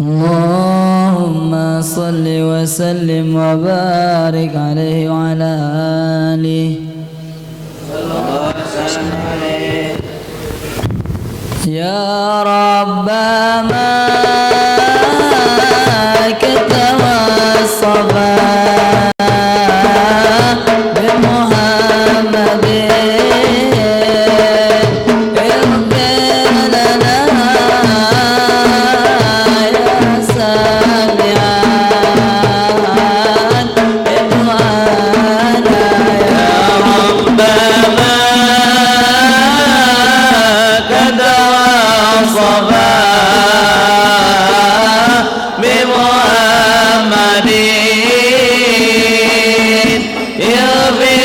اللهم صل وسلم وبارك عليه وعلى آله يا رب ما كتب الصفا بمحمد اغفر لنا يا سامعان دعانا يا رب ما كتب الصفا بمحمد اغفر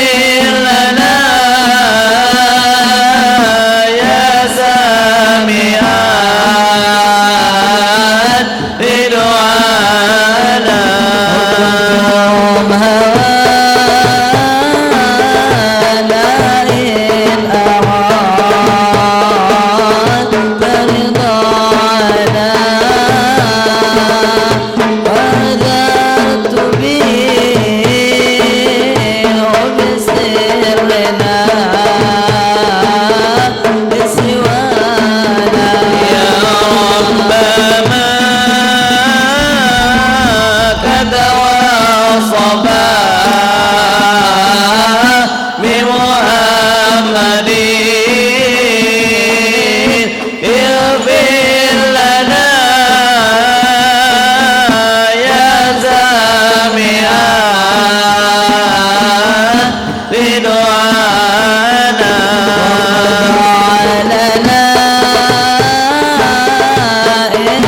لنا يا سامعان بدعانا هوانا إن أراد رضانا وأدرت به وبسرنا بسوانا يا رب ما كدر صبا بمحمد اغفر لنا يا سامعان بدعانا لنا إن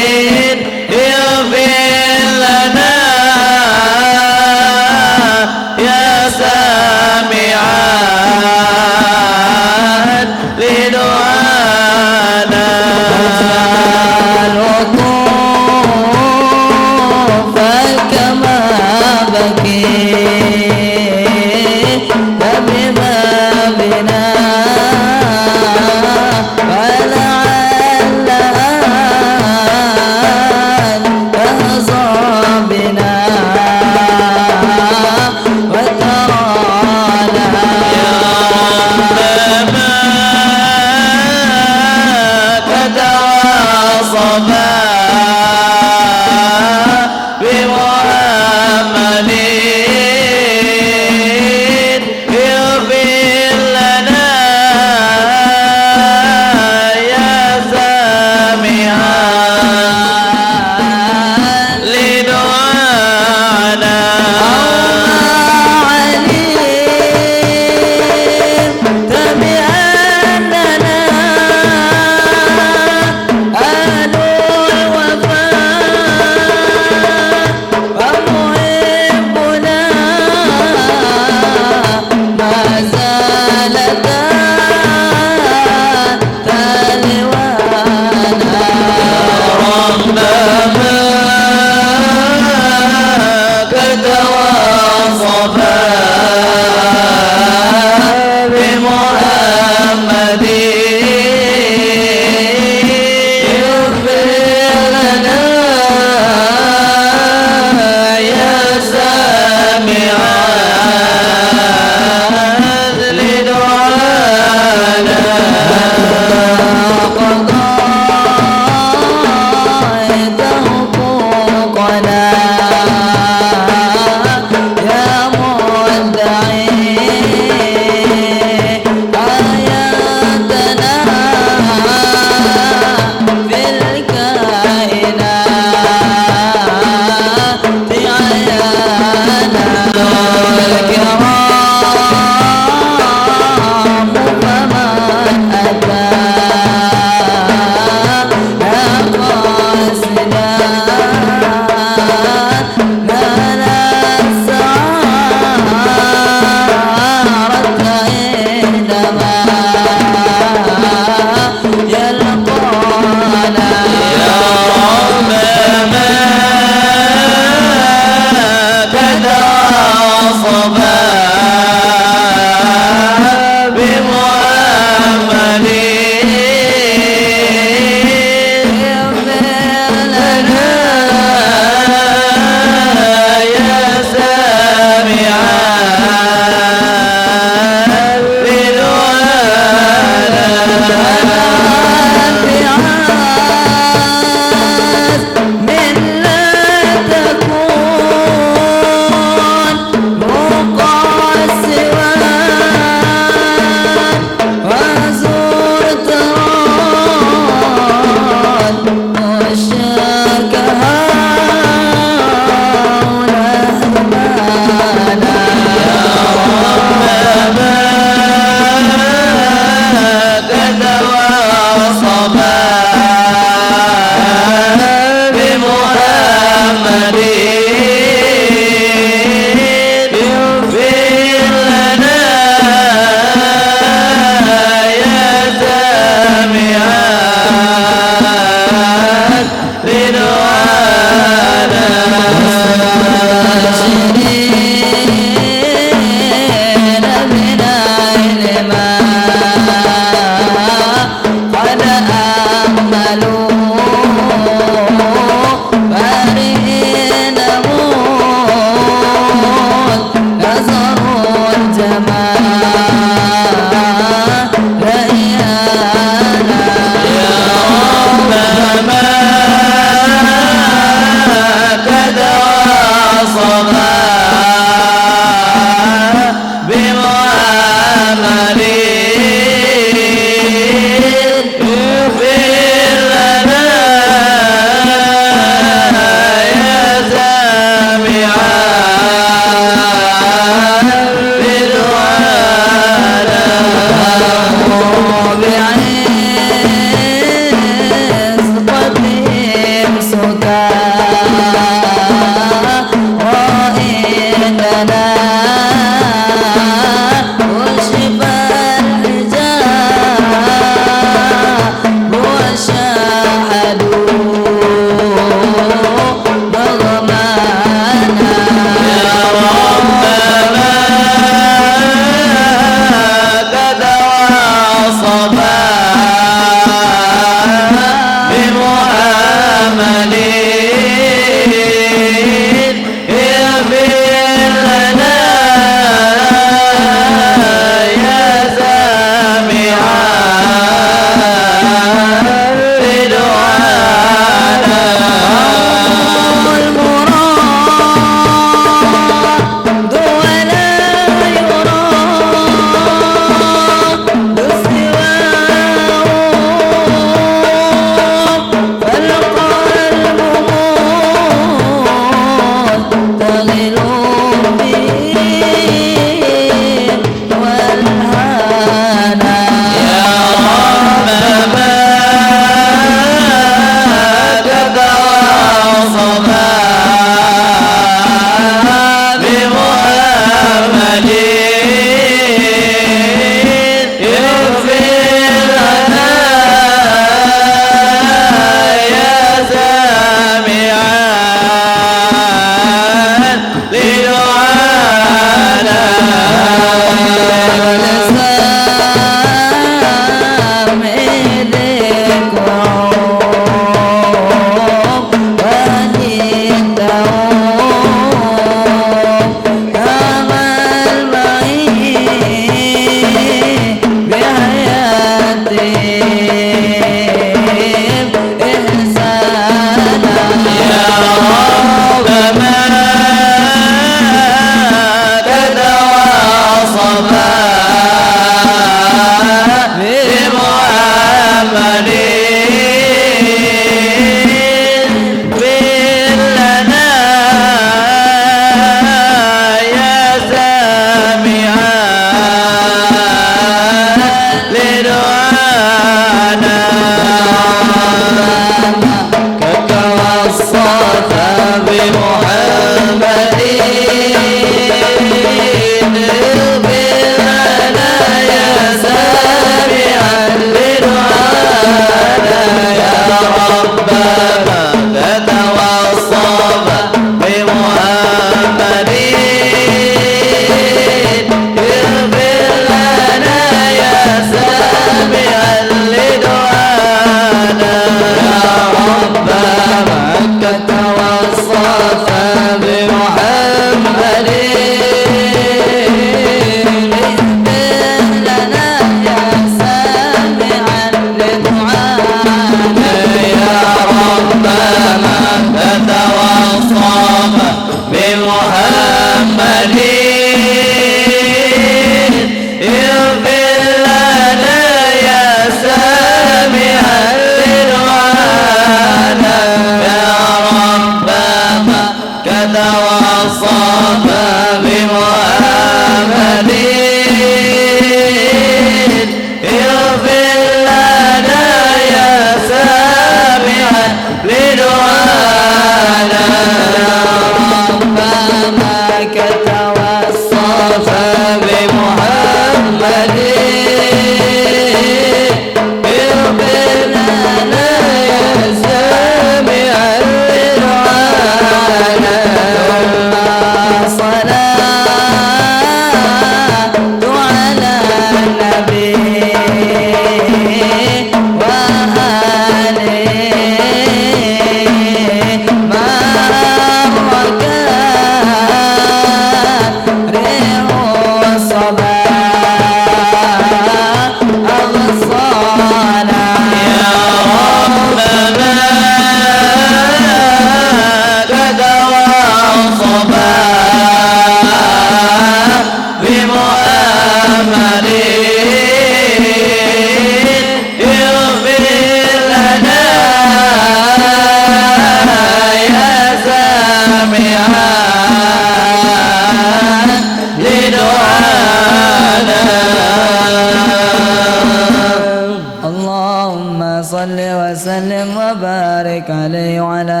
اللهم صل وسلم وبارك عليه وعلى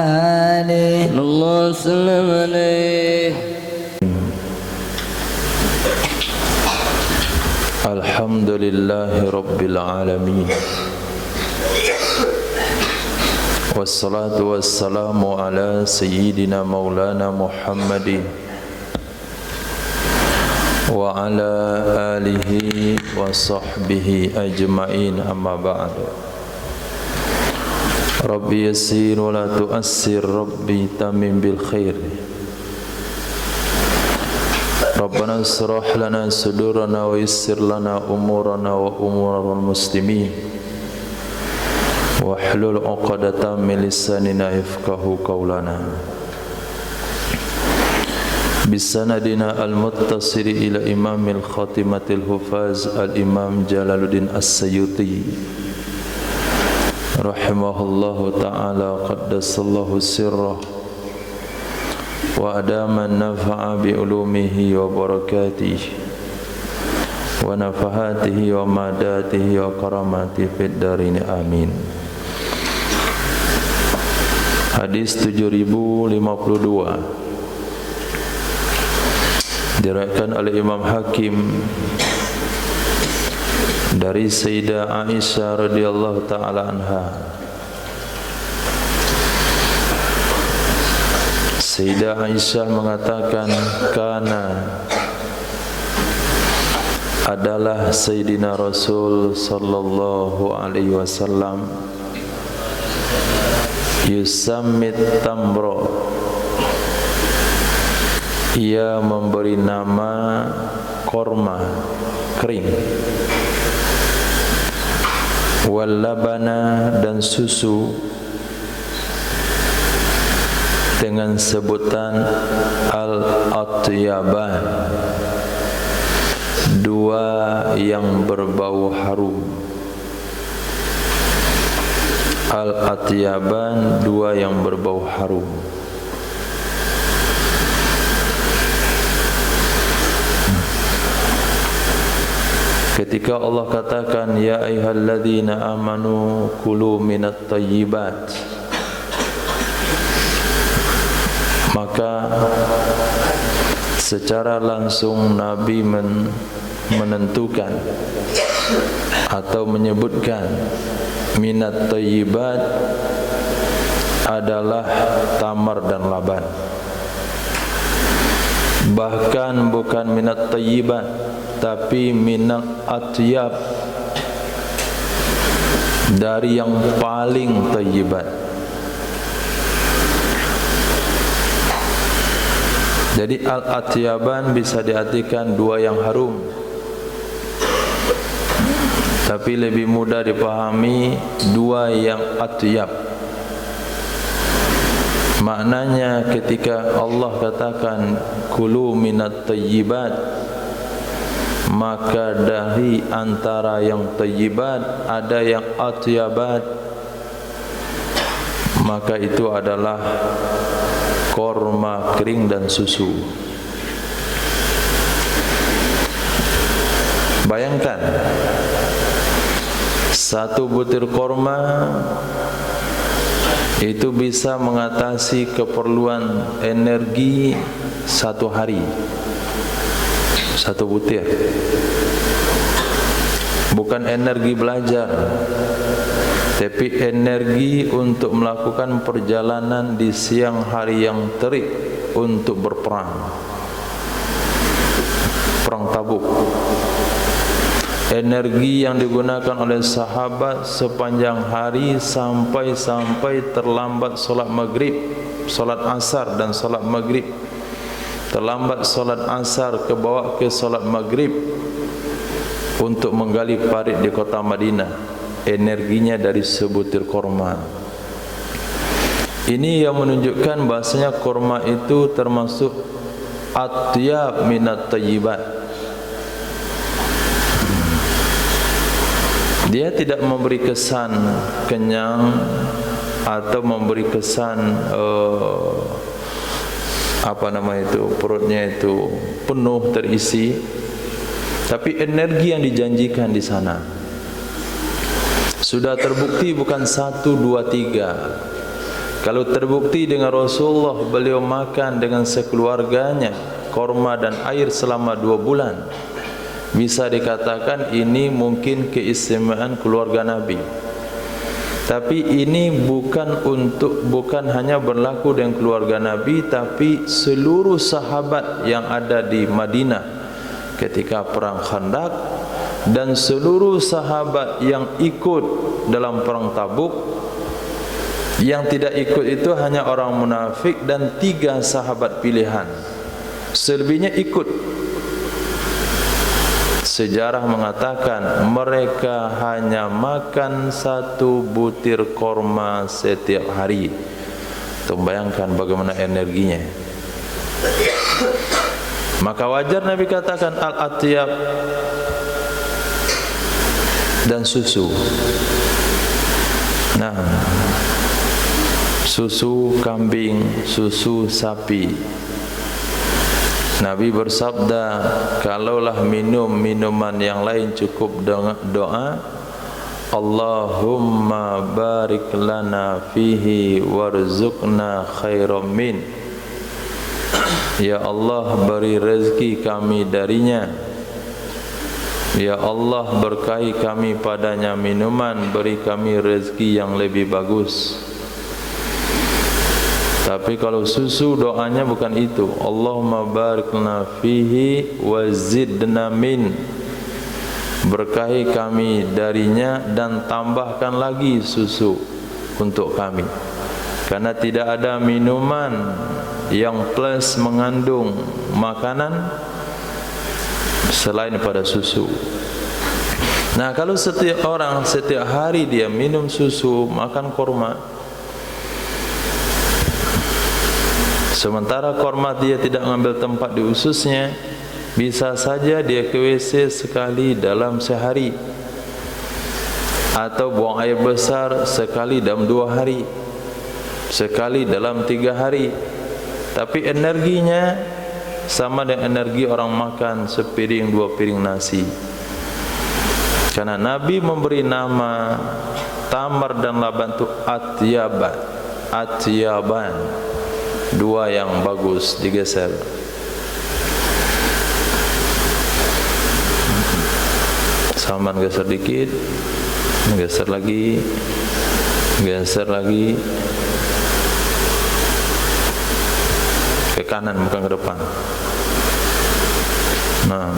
آله. الله سلم عليه. الحمد لله رب العالمين والصلاة والسلام على سيدنا مولانا محمد وعلى آله وصحبه أجمعين أما بعد. ربي يسير ولا تؤسر ربي تمم بالخير. ربنا اشرح لنا صدورنا ويسر لنا أمورنا وأمور المسلمين واحلل عقدة من لساننا يفقهوا قولنا بسندنا المتصل إلى إمام الخاتمة الحفاظ الإمام جلال الدين السيوطي رحمه الله تعالى قدس الله سره وأدام النفع بعلومه وبركاته ونفحاته ومداته وكراماته في الدارين آمين. Hadis 7052 diriwayatkan oleh Imam Hakim dari Sayyidah Aisyah radhiyallahu taala anha. Sayyidah Aisyah mengatakan kana adalah Sayyidina Rasul sallallahu alaihi wasallam yusammit tamro, ia memberi nama korma kering, wal labana dan susu dengan sebutan al-atyaban, dua yang berbau harum. Al-atyaban, dua yang berbau harum. Ketika Allah katakan ya ayyuhalladzina amanu kulu minat thayyibat, maka secara langsung Nabi menentukan atau menyebutkan minat thayyibat adalah tamar dan laban. Bahkan bukan minat thayyibat, tapi minat atyab, dari yang paling thayyibat. Jadi al-atyaban bisa diartikan dua yang harum, tapi lebih mudah dipahami dua yang atyab. Maknanya ketika Allah katakan kulu minat thayyibat, maka dari antara yang thayyibat ada yang atyabat, maka itu adalah korma kering dan susu. Bayangkan satu butir korma itu bisa mengatasi keperluan energi satu hari. Satu butir, bukan energi belajar, tapi energi untuk melakukan perjalanan di siang hari yang terik untuk berperang, perang Tabuk. Energi yang digunakan oleh sahabat sepanjang hari sampai terlambat solat maghrib, solat asar dan solat maghrib. Terlambat solat asar kebawa ke solat maghrib untuk menggali parit di kota Madinah. Energinya dari sebutir korma. Ini yang menunjukkan bahasanya korma itu termasuk atyab minat thayyibat. Dia tidak memberi kesan kenyang atau memberi kesan perutnya itu penuh terisi, tapi energi yang dijanjikan di sana Sudah terbukti bukan 1, 2, 3. Kalau terbukti dengan Rasulullah, beliau makan dengan sekeluarganya korma dan air selama 2 bulan, bisa dikatakan ini mungkin keistimewaan keluarga Nabi. Tapi ini bukan hanya berlaku dengan keluarga Nabi, tapi seluruh sahabat yang ada di Madinah ketika perang Khandaq, dan seluruh sahabat yang ikut dalam perang Tabuk. Yang tidak ikut itu hanya orang munafik dan 3 sahabat pilihan. Selebihnya ikut. Sejarah mengatakan mereka hanya makan 1 butir korma setiap hari. Bayangkan bagaimana energinya. Maka wajar Nabi katakan al-atyab dan susu. Nah, susu kambing, susu sapi. Nabi bersabda, kalaulah minum minuman yang lain cukup doa, Allahumma barik lana fihi warzuqna khairam min. Ya Allah, beri rezeki kami darinya. Ya Allah, berkahi kami padanya minuman, beri kami rezeki yang lebih bagus. Tapi kalau susu, doanya bukan itu. Allahumma barik lana fihi wa zidna min. Berkahi kami darinya dan tambahkan lagi susu untuk kami. Karena tidak ada minuman yang plus mengandung makanan selain pada susu. Nah, kalau setiap orang setiap hari dia minum susu, makan korma, sementara korma dia tidak mengambil tempat di ususnya, bisa saja dia ke WC sekali dalam sehari, atau buang air besar sekali dalam 2 hari, sekali dalam 3 hari. Tapi energinya sama dengan energi orang makan sepiring 2 piring nasi. Karena Nabi memberi nama tamar dan laban itu atyaban, atyaban, 2 yang bagus, digeser. Salman geser dikit, geser lagi, geser lagi, ke kanan bukan ke depan. Nah,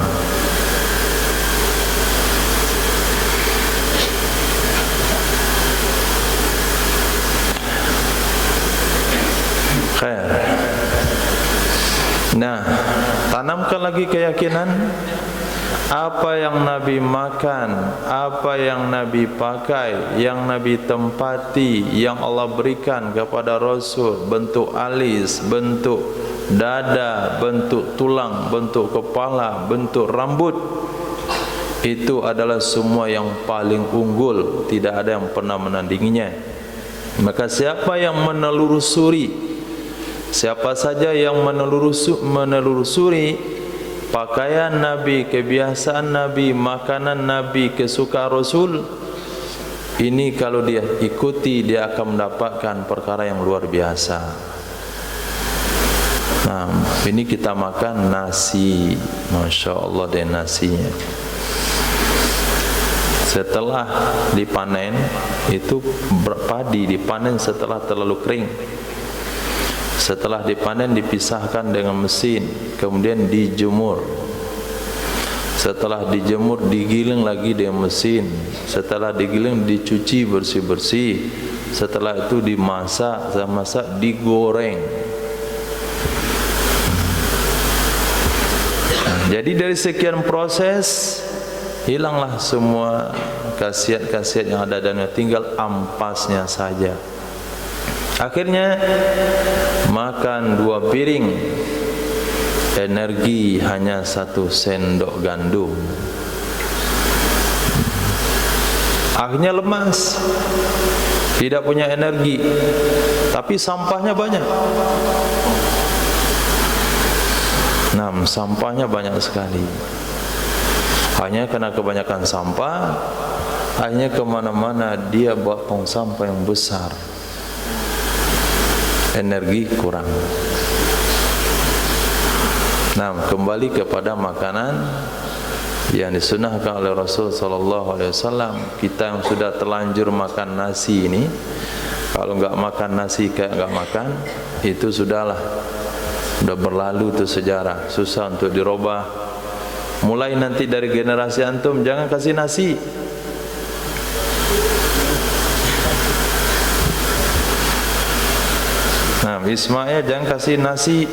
khair. Nah, tanamkan lagi keyakinan apa yang Nabi makan, apa yang Nabi pakai, yang Nabi tempati, yang Allah berikan kepada Rasul, bentuk alis, bentuk dada, bentuk tulang, bentuk kepala, bentuk rambut, itu adalah semua yang paling unggul, tidak ada yang pernah menandinginya. Maka siapa yang menelusuri, siapa saja yang menelusuri pakaian Nabi, kebiasaan Nabi, makanan Nabi, kesukaan Rasul, ini kalau dia ikuti, dia akan mendapatkan perkara yang luar biasa. Nah, ini kita makan nasi, Masya Allah deh nasinya. Setelah dipanen, itu padi dipanen setelah terlalu kering. Setelah dipanen dipisahkan dengan mesin, kemudian dijemur. Setelah dijemur digiling lagi dengan mesin. Setelah digiling dicuci bersih-bersih. Setelah itu dimasak, digoreng. Jadi dari sekian proses hilanglah semua khasiat-khasiat yang ada dan tinggal ampasnya saja. Akhirnya makan 2 piring, energi hanya 1 sendok gandum. Akhirnya lemas, tidak punya energi, tapi sampahnya banyak. Nah, sampahnya banyak sekali. Hanya karena kebanyakan sampah, Akhirnya kemana-mana dia bawa tong sampah yang besar, energi kurang. Nah, kembali kepada makanan yang disunahkan oleh Rasul sallallahu alaihi wasallam. Kita yang sudah terlanjur makan nasi ini, kalau enggak makan nasi kayak enggak makan, itu sudahlah, sudah berlalu itu sejarah, susah untuk dirubah. Mulai nanti dari generasi antum jangan kasih nasi. Nah, Ismail jangan kasih nasi,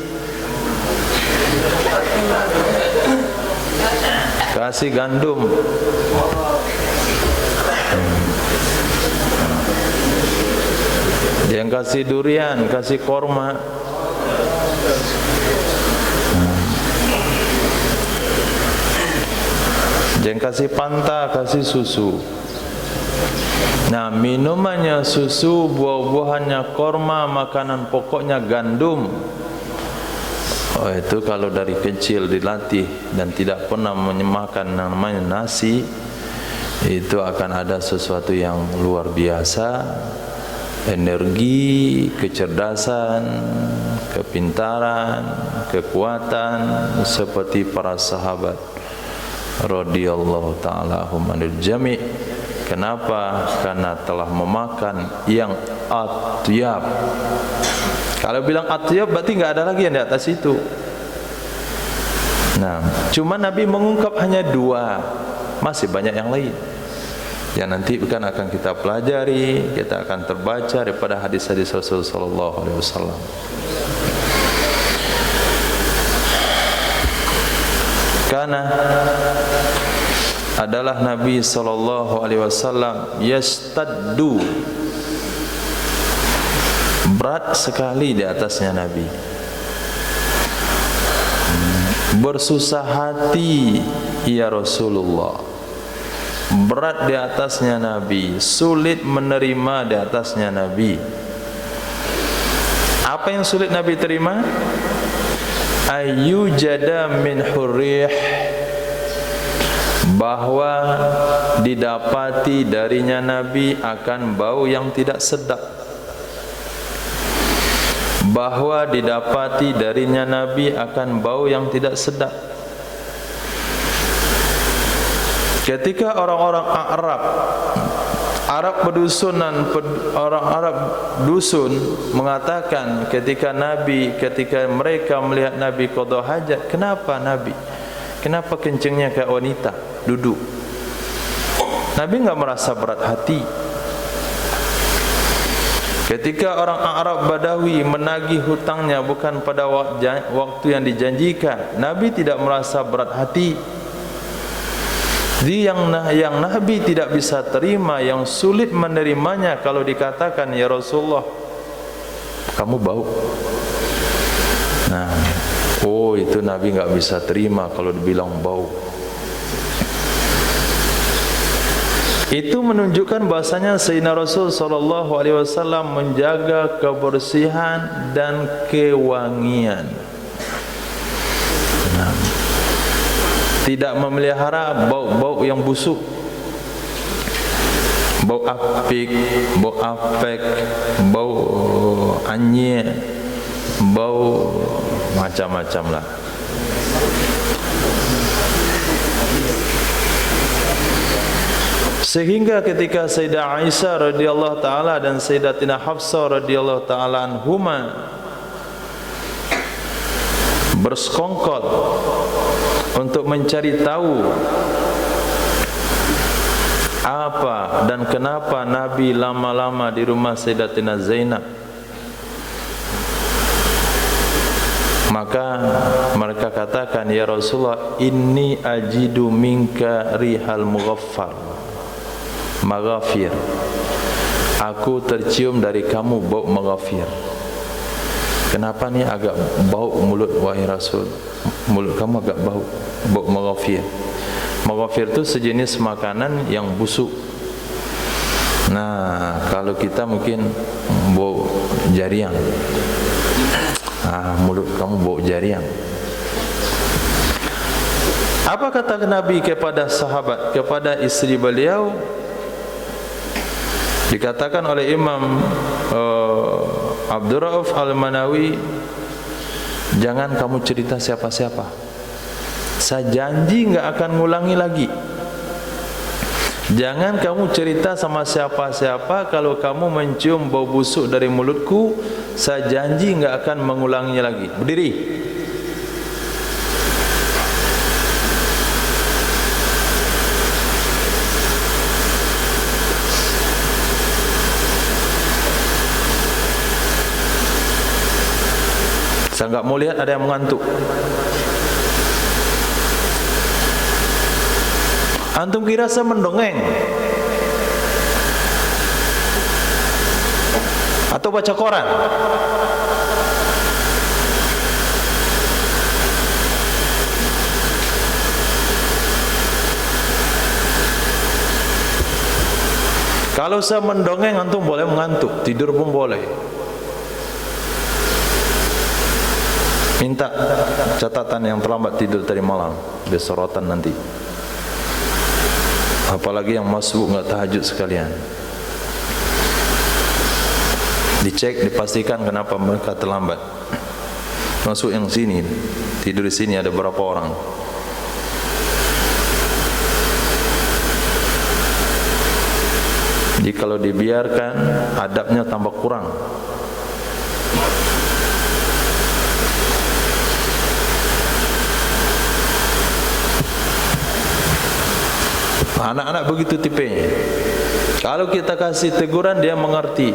kasih gandum. Jangan kasih durian, kasih korma. Jangan kasih panta, kasih susu. Nah, minumannya susu, buah-buahannya korma, makanan pokoknya gandum. Oh, itu kalau dari kecil dilatih dan tidak pernah makan namanya nasi, itu akan ada sesuatu yang luar biasa. Energi, kecerdasan, kepintaran, kekuatan seperti para sahabat radhiyallahu ta'ala anhum jami'. Kenapa? Karena telah memakan yang atyab. Kalau bilang atyab berarti enggak ada lagi yang di atas itu. Nah, cuma Nabi mengungkap hanya 2, masih banyak yang lain yang nanti akan kita pelajari, kita akan terbaca daripada hadis-hadis Rasul sallallahu alaihi wasallam. Karena adalah Nabi sallallahu alaihi wasallam yastaddu, berat sekali di atasnya Nabi, bersusah hati ya Rasulullah, berat di atasnya Nabi, sulit menerima di atasnya Nabi. Apa yang sulit Nabi terima? Ayyujada min hurrih, bahwa didapati darinya Nabi akan bau yang tidak sedap, bahwa didapati darinya Nabi akan bau yang tidak sedap. Ketika orang-orang Arab pedusunan, orang Arab dusun mengatakan ketika mereka melihat Nabi qada hajat, kenapa Nabi? Kenapa kencingnya kayak wanita duduk? Nabi enggak merasa berat hati. Ketika orang Arab Badawi menagih hutangnya bukan pada waktu yang dijanjikan, Nabi tidak merasa berat hati. Yang Nabi tidak bisa terima, yang sulit menerimanya kalau dikatakan ya Rasulullah, kamu bau. Nah, oh itu Nabi enggak bisa terima kalau dibilang bau. Itu menunjukkan bahasanya Sayyidina Rasul sallallahu alaihi wasallam menjaga kebersihan dan kewangian. Nah, tidak memelihara bau-bau yang busuk, bau apik, bau apek, bau anyir, bau macam-macam lah. Sehingga ketika Sayyidah Aisyah radhiyallahu taala dan Sayyidatina Hafsah radhiyallahu taala anhuma bersekongkol untuk mencari tahu apa dan kenapa Nabi lama-lama di rumah Sayyidatina Zainab, maka mereka katakan, ya Rasulullah, inni ajidu minka rihal maghafir, aku tercium dari kamu bau maghafir. Kenapa ni agak bau mulut wahai Rasul? Mulut kamu agak bau maghafir. Maghafir itu sejenis makanan yang busuk. Nah, kalau kita mungkin bau jariang. Mulut kamu bau jariang. Apa kata Nabi kepada sahabat, kepada istri beliau? Dikatakan oleh Imam Abdul Rauf Al-Manawi, jangan kamu cerita siapa-siapa, saya janji enggak akan ngulangi lagi. Jangan kamu cerita sama siapa-siapa. Kalau kamu mencium bau busuk dari mulutku, saya janji enggak akan mengulanginya lagi. Berdiri. Saya enggak mau lihat ada yang mengantuk. Antum kira saya mendongeng atau baca koran? Kalau saya mendongeng, antum boleh mengantuk, tidur pun boleh. Minta catatan yang terlambat tidur tadi malam, ada sorotan nanti. Apalagi yang masuk enggak tahajud sekalian. Dicek, dipastikan kenapa mereka terlambat. Masuk yang sini, tidur di sini ada berapa orang? Jadi kalau dibiarkan, adabnya tambah kurang. Anak-anak begitu tipenya. Kalau kita kasih teguran, dia mengerti.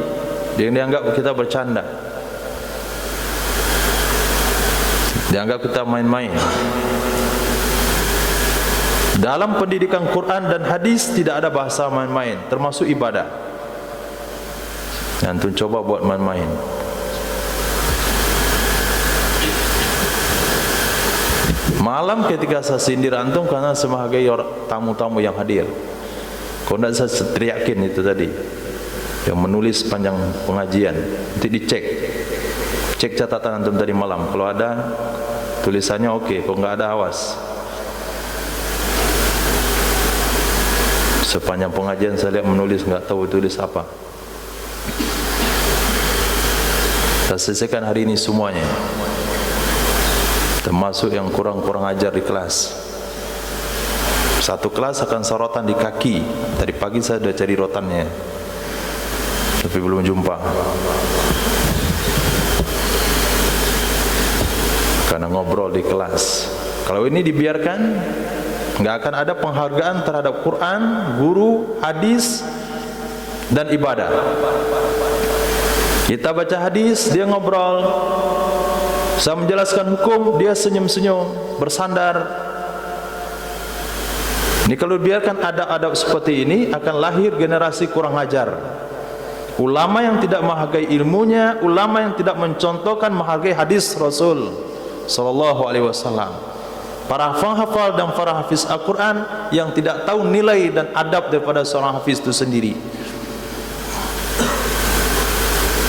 Dia dianggap kita bercanda, dianggap kita main-main. Dalam pendidikan Quran dan hadis tidak ada bahasa main-main, termasuk ibadah. Antum coba buat main-main. Malam ketika saya sindir antum karena sebagai tamu-tamu yang hadir. Kalau tidak saya teriakin itu tadi, yang menulis panjang pengajian, nanti dicek. Cek catatan antum tadi malam. Kalau ada tulisannya oke, kalau enggak ada awas. Sepanjang pengajian saya lihat menulis enggak tahu tulis apa. Kita selesaikan hari ini semuanya, termasuk yang kurang-kurang ajar di kelas. Satu kelas akan sorotan di kaki. Tadi pagi saya sudah cari rotannya, tapi belum jumpa. Karena ngobrol di kelas. Kalau ini dibiarkan, enggak akan ada penghargaan terhadap Quran, guru, hadis, dan ibadah. Kita baca hadis, dia ngobrol. Saya menjelaskan hukum, dia senyum-senyum, bersandar. Ini kalau biarkan adab-adab seperti ini, akan lahir generasi kurang ajar. Ulama yang tidak menghargai ilmunya, ulama yang tidak mencontohkan menghargai hadis Rasul sallallahu alaihi wasallam. Para penghafal dan para hafiz Al-Quran yang tidak tahu nilai dan adab daripada seorang hafiz itu sendiri.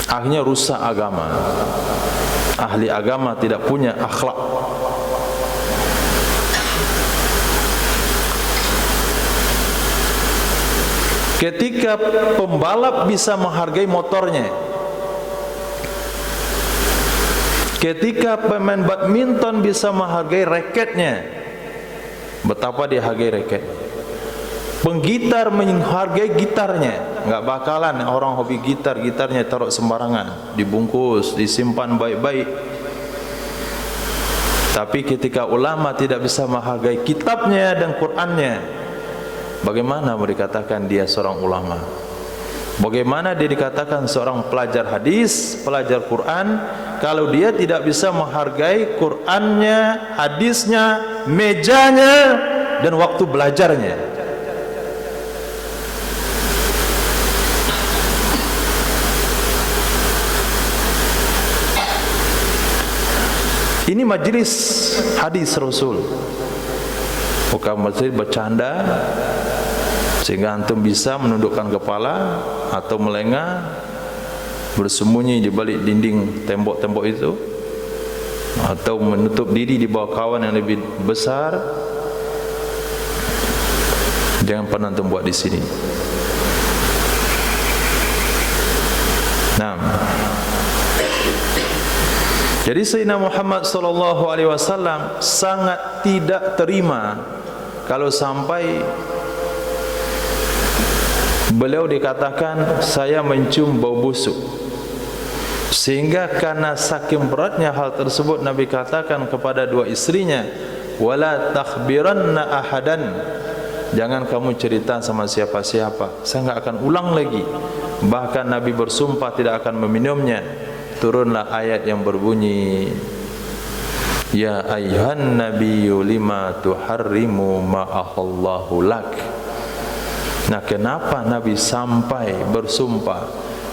Akhirnya rusak agama. Ahli agama tidak punya akhlak. Ketika pembalap bisa menghargai motornya, ketika pemain badminton bisa menghargai raketnya, betapa dia hargai raket. Penggitar menghargai gitarnya. Enggak bakalan orang hobi gitarnya taruh sembarangan, dibungkus, disimpan baik-baik. Tapi ketika ulama tidak bisa menghargai kitabnya dan Qurannya, bagaimana mau dikatakan dia seorang ulama? Bagaimana dia dikatakan seorang pelajar hadis, pelajar Quran, kalau dia tidak bisa menghargai Qurannya, hadisnya, mejanya, dan waktu belajarnya? Ini majlis hadis Rasul, bukan majlis bercanda sehingga antum bisa menundukkan kepala atau melengah, bersembunyi di balik dinding tembok-tembok itu, atau menutup diri di bawah kawan yang lebih besar. Jangan pernah antum buat di sini. Nah, jadi Sayyidina Muhammad sallallahu alaihi wasallam sangat tidak terima kalau sampai beliau dikatakan saya mencium bau busuk. Sehingga karena saking beratnya hal tersebut, Nabi katakan kepada dua istrinya, wala takhbiranna ahadan, jangan kamu cerita sama siapa-siapa, saya enggak akan ulang lagi. Bahkan Nabi bersumpah tidak akan meminumnya. Turunlah ayat yang berbunyi, ya ayyuhan nabiyyu lima tuharrimu ma ahallahu lak. Nah, kenapa Nabi sampai bersumpah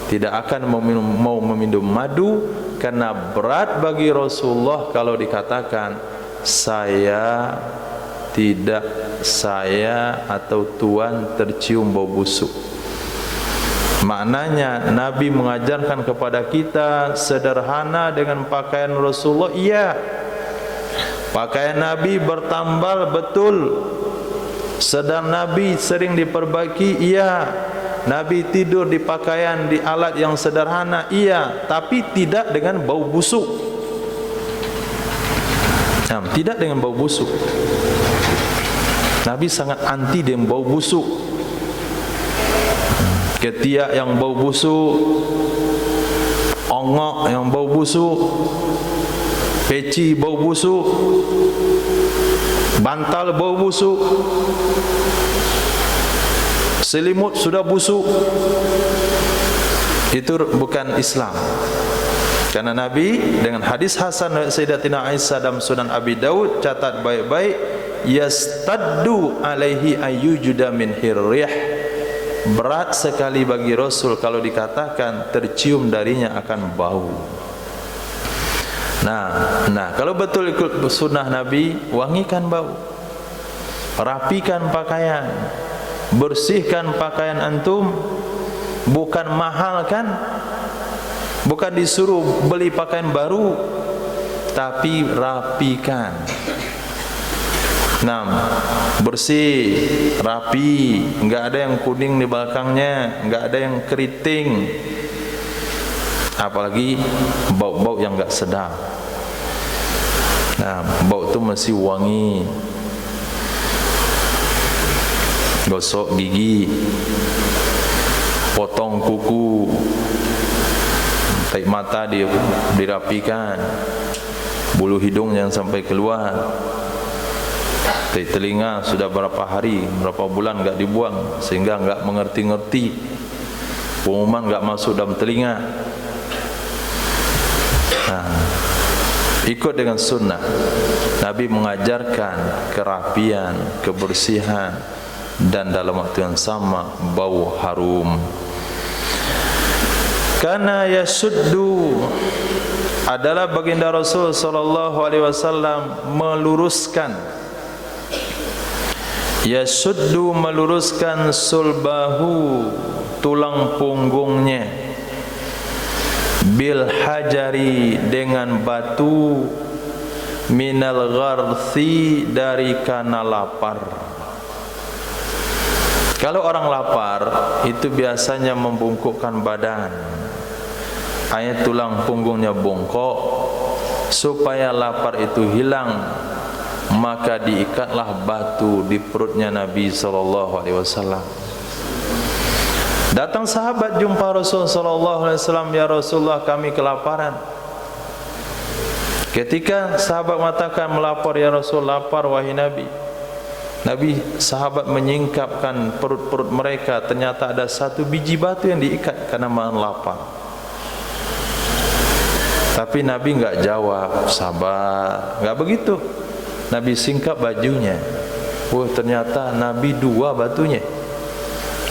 tidak akan mau meminum madu? Karena berat bagi Rasulullah kalau dikatakan saya atau Tuhan tercium bau busuk. Maknanya Nabi mengajarkan kepada kita sederhana dengan pakaian Rasulullah. Iya, pakaian Nabi bertambal betul, sedang Nabi sering diperbaiki. Iya, Nabi tidur di pakaian, di alat yang sederhana. Iya, tapi tidak dengan bau busuk. Tidak dengan bau busuk. Nabi sangat anti dengan bau busuk. Ketiak yang bau busuk, ongok yang bau busuk, peci bau busuk, bantal bau busuk, selimut sudah busuk. Itu bukan Islam. Karena Nabi dengan hadis hasan Sayyidatina Aisyah dalam Sunan Abi Daud, catat baik-baik, yastaddu alaihi ayyujuda min hirrih. Berat sekali bagi Rasul kalau dikatakan tercium darinya akan bau. Nah, kalau betul ikut sunnah Nabi, wangikan bau, rapikan pakaian, bersihkan pakaian antum. Bukan mahal kan? Bukan disuruh beli pakaian baru, tapi rapikan. Bersih, rapi, enggak ada yang kuning di belakangnya, enggak ada yang keriting, apalagi bau-bau yang enggak sedap. Bau itu mesti wangi. Gosok gigi, potong kuku, tarik mata dirapikan, bulu hidung jangan sampai keluar. Telinga sudah berapa hari, berapa bulan enggak dibuang sehingga enggak mengerti-ngerti. Pengumuman enggak masuk dalam telinga. Ikut dengan sunnah. Nabi mengajarkan kerapian, kebersihan, dan dalam waktu yang sama bau harum. Karena yasuddu adalah baginda Rasul sallallahu alaihi wasallam meluruskan. Yasuddu meluruskan sulbahu, tulang punggungnya, bil hajari dengan batu, minal gharthi dari karena lapar. Kalau orang lapar itu biasanya membungkukkan badan, ayat tulang punggungnya bongkok. Supaya lapar itu hilang, maka diikatlah batu di perutnya Nabi SAW. Datang sahabat jumpa Rasul SAW, ya Rasulullah kami kelaparan. Ketika sahabat mengatakan melapar, ya Rasul lapar wahai Nabi, sahabat menyingkapkan perut-perut mereka, ternyata ada satu biji batu yang diikat karena menahan lapar. Tapi Nabi enggak jawab, sabar, enggak begitu. Nabi singkap bajunya. Ternyata Nabi dua batunya,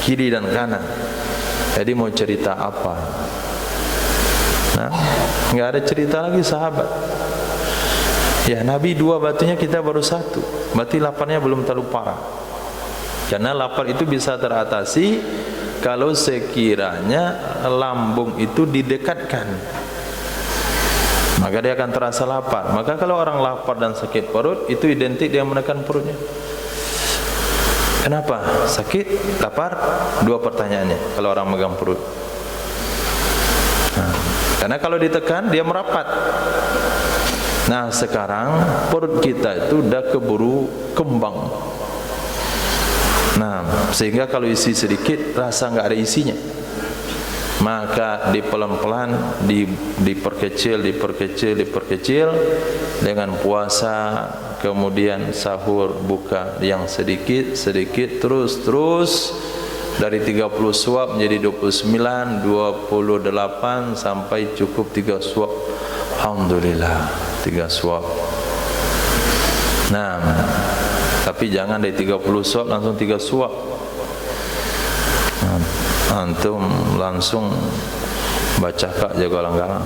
kiri dan kanan. Jadi mau cerita apa? Enggak ada cerita lagi sahabat. Ya, Nabi dua batunya, kita baru satu. Berarti laparnya belum terlalu parah. Karena lapar itu bisa teratasi kalau sekiranya lambung itu didekatkan, maka dia akan terasa lapar. Maka kalau orang lapar dan sakit perut, itu identik dia menekan perutnya. Kenapa? Sakit, lapar? Dua pertanyaannya kalau orang megang perut. Karena kalau ditekan dia merapat. Nah sekarang perut kita itu dah keburu kembang. Nah sehingga kalau isi sedikit rasa enggak ada isinya. Maka dipelan-pelan diperkecil dengan puasa, kemudian sahur, buka yang sedikit terus dari 30 suap menjadi 29, 28 sampai cukup 3 suap. Alhamdulillah 3 suap. Nah, tapi jangan dari 30 suap langsung 3 suap. Antum langsung baca kak jaga-galang.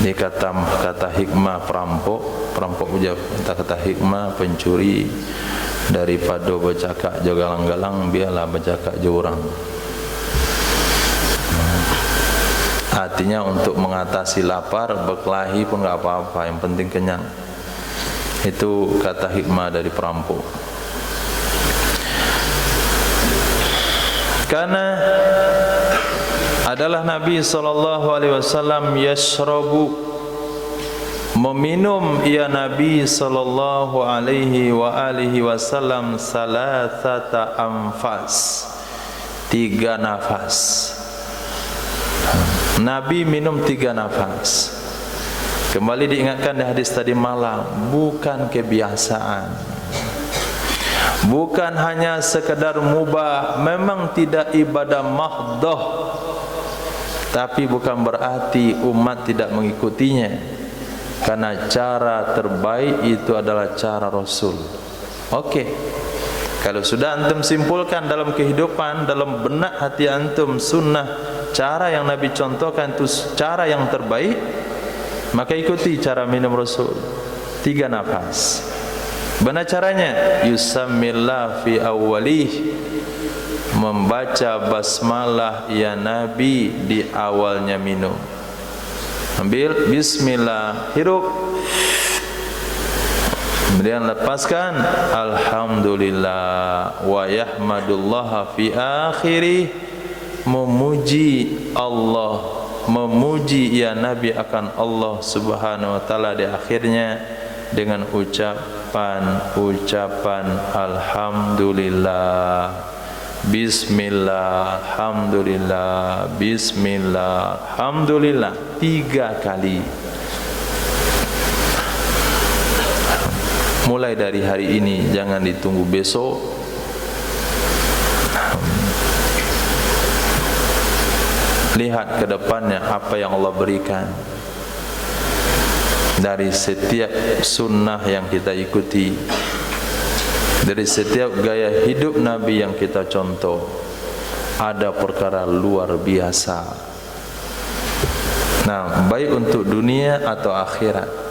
Ini kata hikmah perampok kata hikmah pencuri, daripada bercakap jogalang-galang biarlah bercakap jurang. Artinya untuk mengatasi lapar berkelahi pun enggak apa-apa, yang penting kenyang. Itu kata hikmah dari perampok. Karena adalah Nabi SAW yashrabu, meminum ia Nabi SAW salasata anfas, 3 nafas. Nabi minum 3 nafas. Kembali diingatkan di hadis tadi malam, bukan kebiasaan, bukan hanya sekedar mubah, memang tidak ibadah mahdoh, tapi bukan berarti umat tidak mengikutinya, karena cara terbaik itu adalah cara Rasul. Okey, kalau sudah antum simpulkan dalam kehidupan, dalam benak hati antum sunnah, cara yang Nabi contohkan itu cara yang terbaik, maka ikuti cara minum Rasul. 3 nafas. Bagaimana caranya? Yusammillah fi awwalih, membaca basmalah ya Nabi di awalnya minum. Ambil bismillah, hirup, kemudian lepaskan alhamdulillah wa yahmadullah fi akhirih, memuji Allah, memuji ya Nabi akan Allah Subhanahu wa taala di akhirnya dengan ucapan alhamdulillah, bismillah, alhamdulillah, bismillah, alhamdulillah 3 kali. Mulai dari hari ini, jangan ditunggu besok. Lihat ke depannya apa yang Allah berikan dari setiap sunnah yang kita ikuti, dari setiap gaya hidup Nabi yang kita contoh. Ada perkara luar biasa. Nah, baik untuk dunia atau akhirat.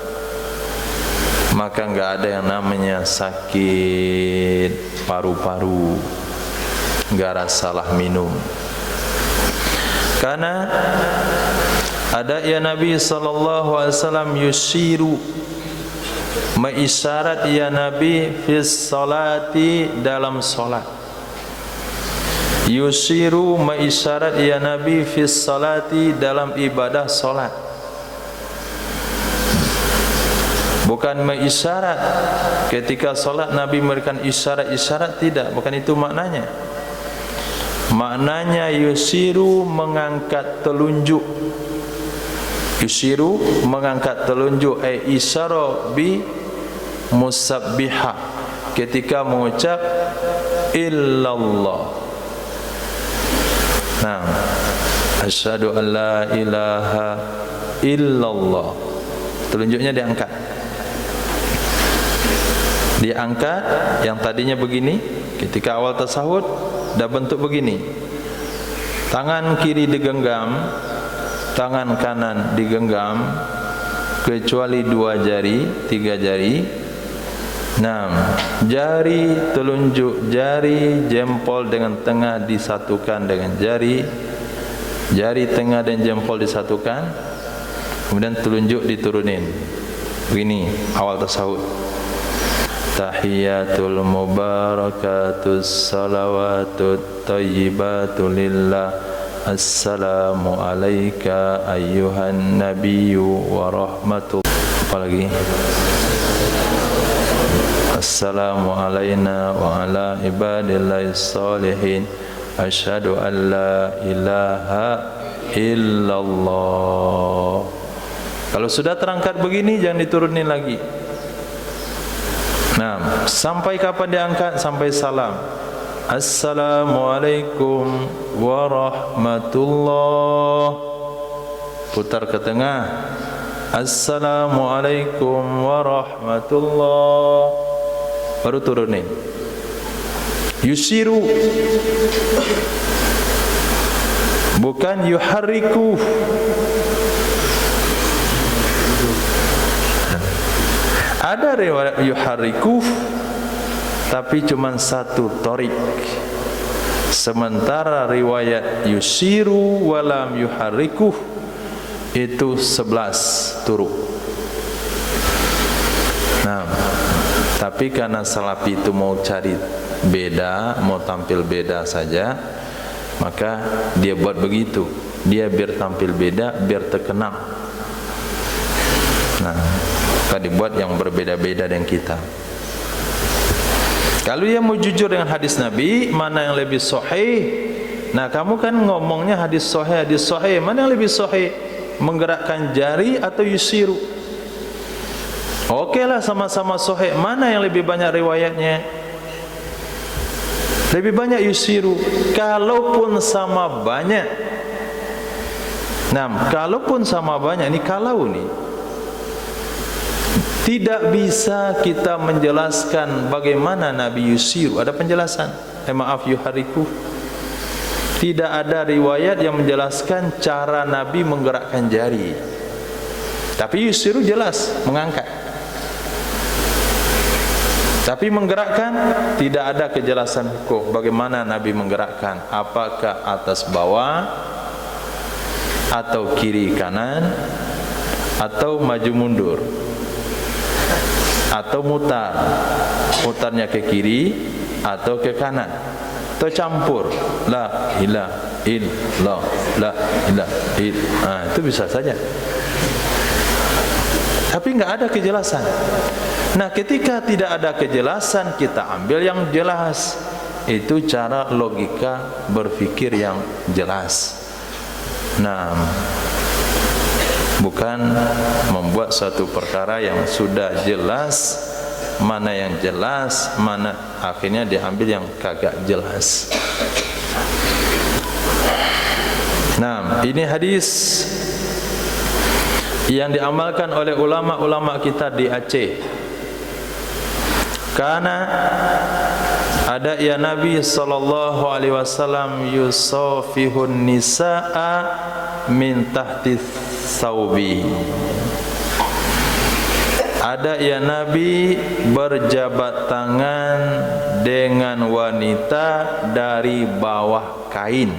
Maka enggak ada yang namanya sakit paru-paru gara salah minum. Karena ada ya Nabi SAW yushiru, mengisyarat ya Nabi fis salati, dalam salat. Yushiru, mengisyarat ya Nabi fis salati, dalam ibadah salat. Bukan mengisyarat ketika salat Nabi memberikan isyarat-isyarat, tidak, bukan itu maknanya. Maknanya yushiru, mengangkat telunjuk. Yushiru, mengangkat telunjuk, isyara bi musabbiha, ketika mengucap illallah. Nah, asyhadu an la ilaha illallah, telunjuknya diangkat. Diangkat, yang tadinya begini ketika awal tasawuf dah bentuk begini. Tangan kiri digenggam, tangan kanan digenggam, kecuali 2 jari, 3 jari. 6 jari telunjuk, jari jempol dengan tengah disatukan dengan jari tengah dan jempol disatukan, kemudian telunjuk diturunin begini awal tasawuf. Tahiyatul mubarakatus salawatut thayyibatu lillah. Assalamu alayka ayyuhan nabiyyu wa rahmatullah. Apalagi? Assalamu alayna wa ala ibadillahis salihin. Asyhadu an la ilaha illallah. Kalau sudah terangkat begini jangan diturunin lagi. Nah, sampai kapan diangkat? Sampai salam. Assalamualaikum warahmatullah. Putar ke tengah. Assalamualaikum warahmatullah. Baru turunin. Yusiru, bukan yuharriku. Ada riwayat yuharriku, tapi cuma satu torik. Sementara riwayat yusiru walam yuharriku itu 11 turuk. Nah, tapi karena Salafi itu mau cari beda, mau tampil beda saja, maka dia buat begitu. Dia biar tampil beda, biar terkenal. Nah, maka dibuat yang berbeda-beda dengan kita. Kalau dia mau jujur dengan hadis Nabi, mana yang lebih sahih? Nah, kamu kan ngomongnya hadis sahih, mana yang lebih sahih? Menggerakkan jari atau yusiru? Okeylah, sama-sama sahih. Mana yang lebih banyak riwayatnya? Lebih banyak yusiru. Kalaupun sama banyak. Nah, kalaupun sama banyak, ini kalau nih. Tidak bisa kita menjelaskan bagaimana Nabi yusiru. Ada penjelasan. Maaf, yuhariku. Tidak ada riwayat yang menjelaskan cara Nabi menggerakkan jari. Tapi yusiru jelas, mengangkat. Tapi menggerakkan, tidak ada kejelasan hukum. Bagaimana Nabi menggerakkan? Apakah atas bawah, atau kiri kanan, atau maju mundur, atau mutarnya ke kiri atau ke kanan, atau campur, la ilaha illallah, la ilaha illallah. Itu bisa saja, tapi enggak ada kejelasan. Nah, ketika tidak ada kejelasan, kita ambil yang jelas. Itu cara logika berfikir yang jelas. Nah, bukan membuat suatu perkara yang sudah jelas, mana yang jelas, mana akhirnya diambil yang kagak jelas. Nah, ini hadis yang diamalkan oleh ulama-ulama kita di Aceh. Karena ada ya Nabi sallallahu alaihi wasallam yusafihun nisaa min tahti saubi. Ada ya Nabi berjabat tangan dengan wanita dari bawah kain.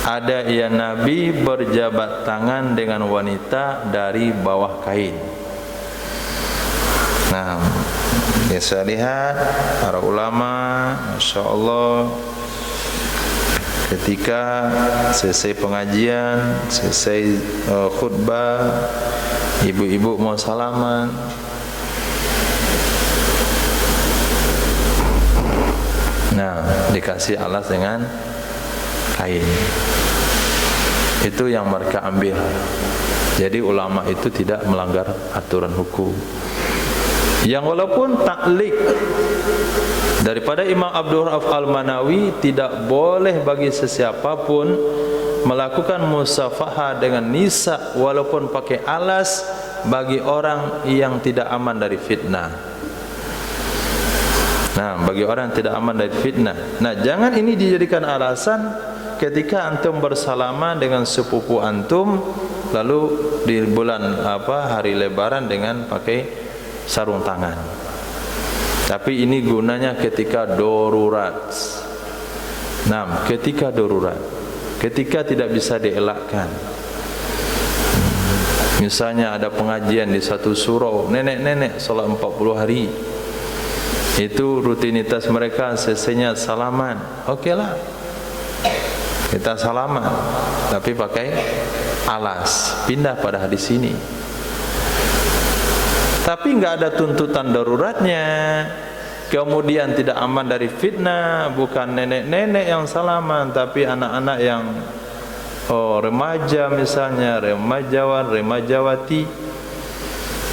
Ada ya Nabi berjabat tangan dengan wanita dari bawah kain. Nah, ya saya lihat para ulama, Masya Allah, ketika selesai pengajian, selesai khutbah, ibu-ibu mau salaman, nah dikasih alas dengan kain. Itu yang mereka ambil. Jadi ulama itu tidak melanggar aturan hukum. Yang walaupun taklid daripada Imam Abdul Rauf Al-Manawi, tidak boleh bagi sesiapa pun melakukan musafahah dengan nisa walaupun pakai alas bagi orang yang tidak aman dari fitnah. Nah, bagi orang yang tidak aman dari fitnah. Nah, jangan ini dijadikan alasan ketika antum bersalaman dengan sepupu antum, lalu di bulan hari Lebaran dengan pakai sarung tangan. Tapi ini gunanya ketika darurat. Nah, ketika darurat, ketika tidak bisa dielakkan. Misalnya ada pengajian di satu surau, nenek-nenek salat 40 hari. Itu rutinitas mereka, selesainya salaman. Okeylah, kita salaman, tapi pakai alas. Pindah pada hadis ini. Tapi enggak ada tuntutan daruratnya. Kemudian tidak aman dari fitnah, bukan nenek-nenek yang salaman, tapi anak-anak yang remaja misalnya, remajawan, remajawati.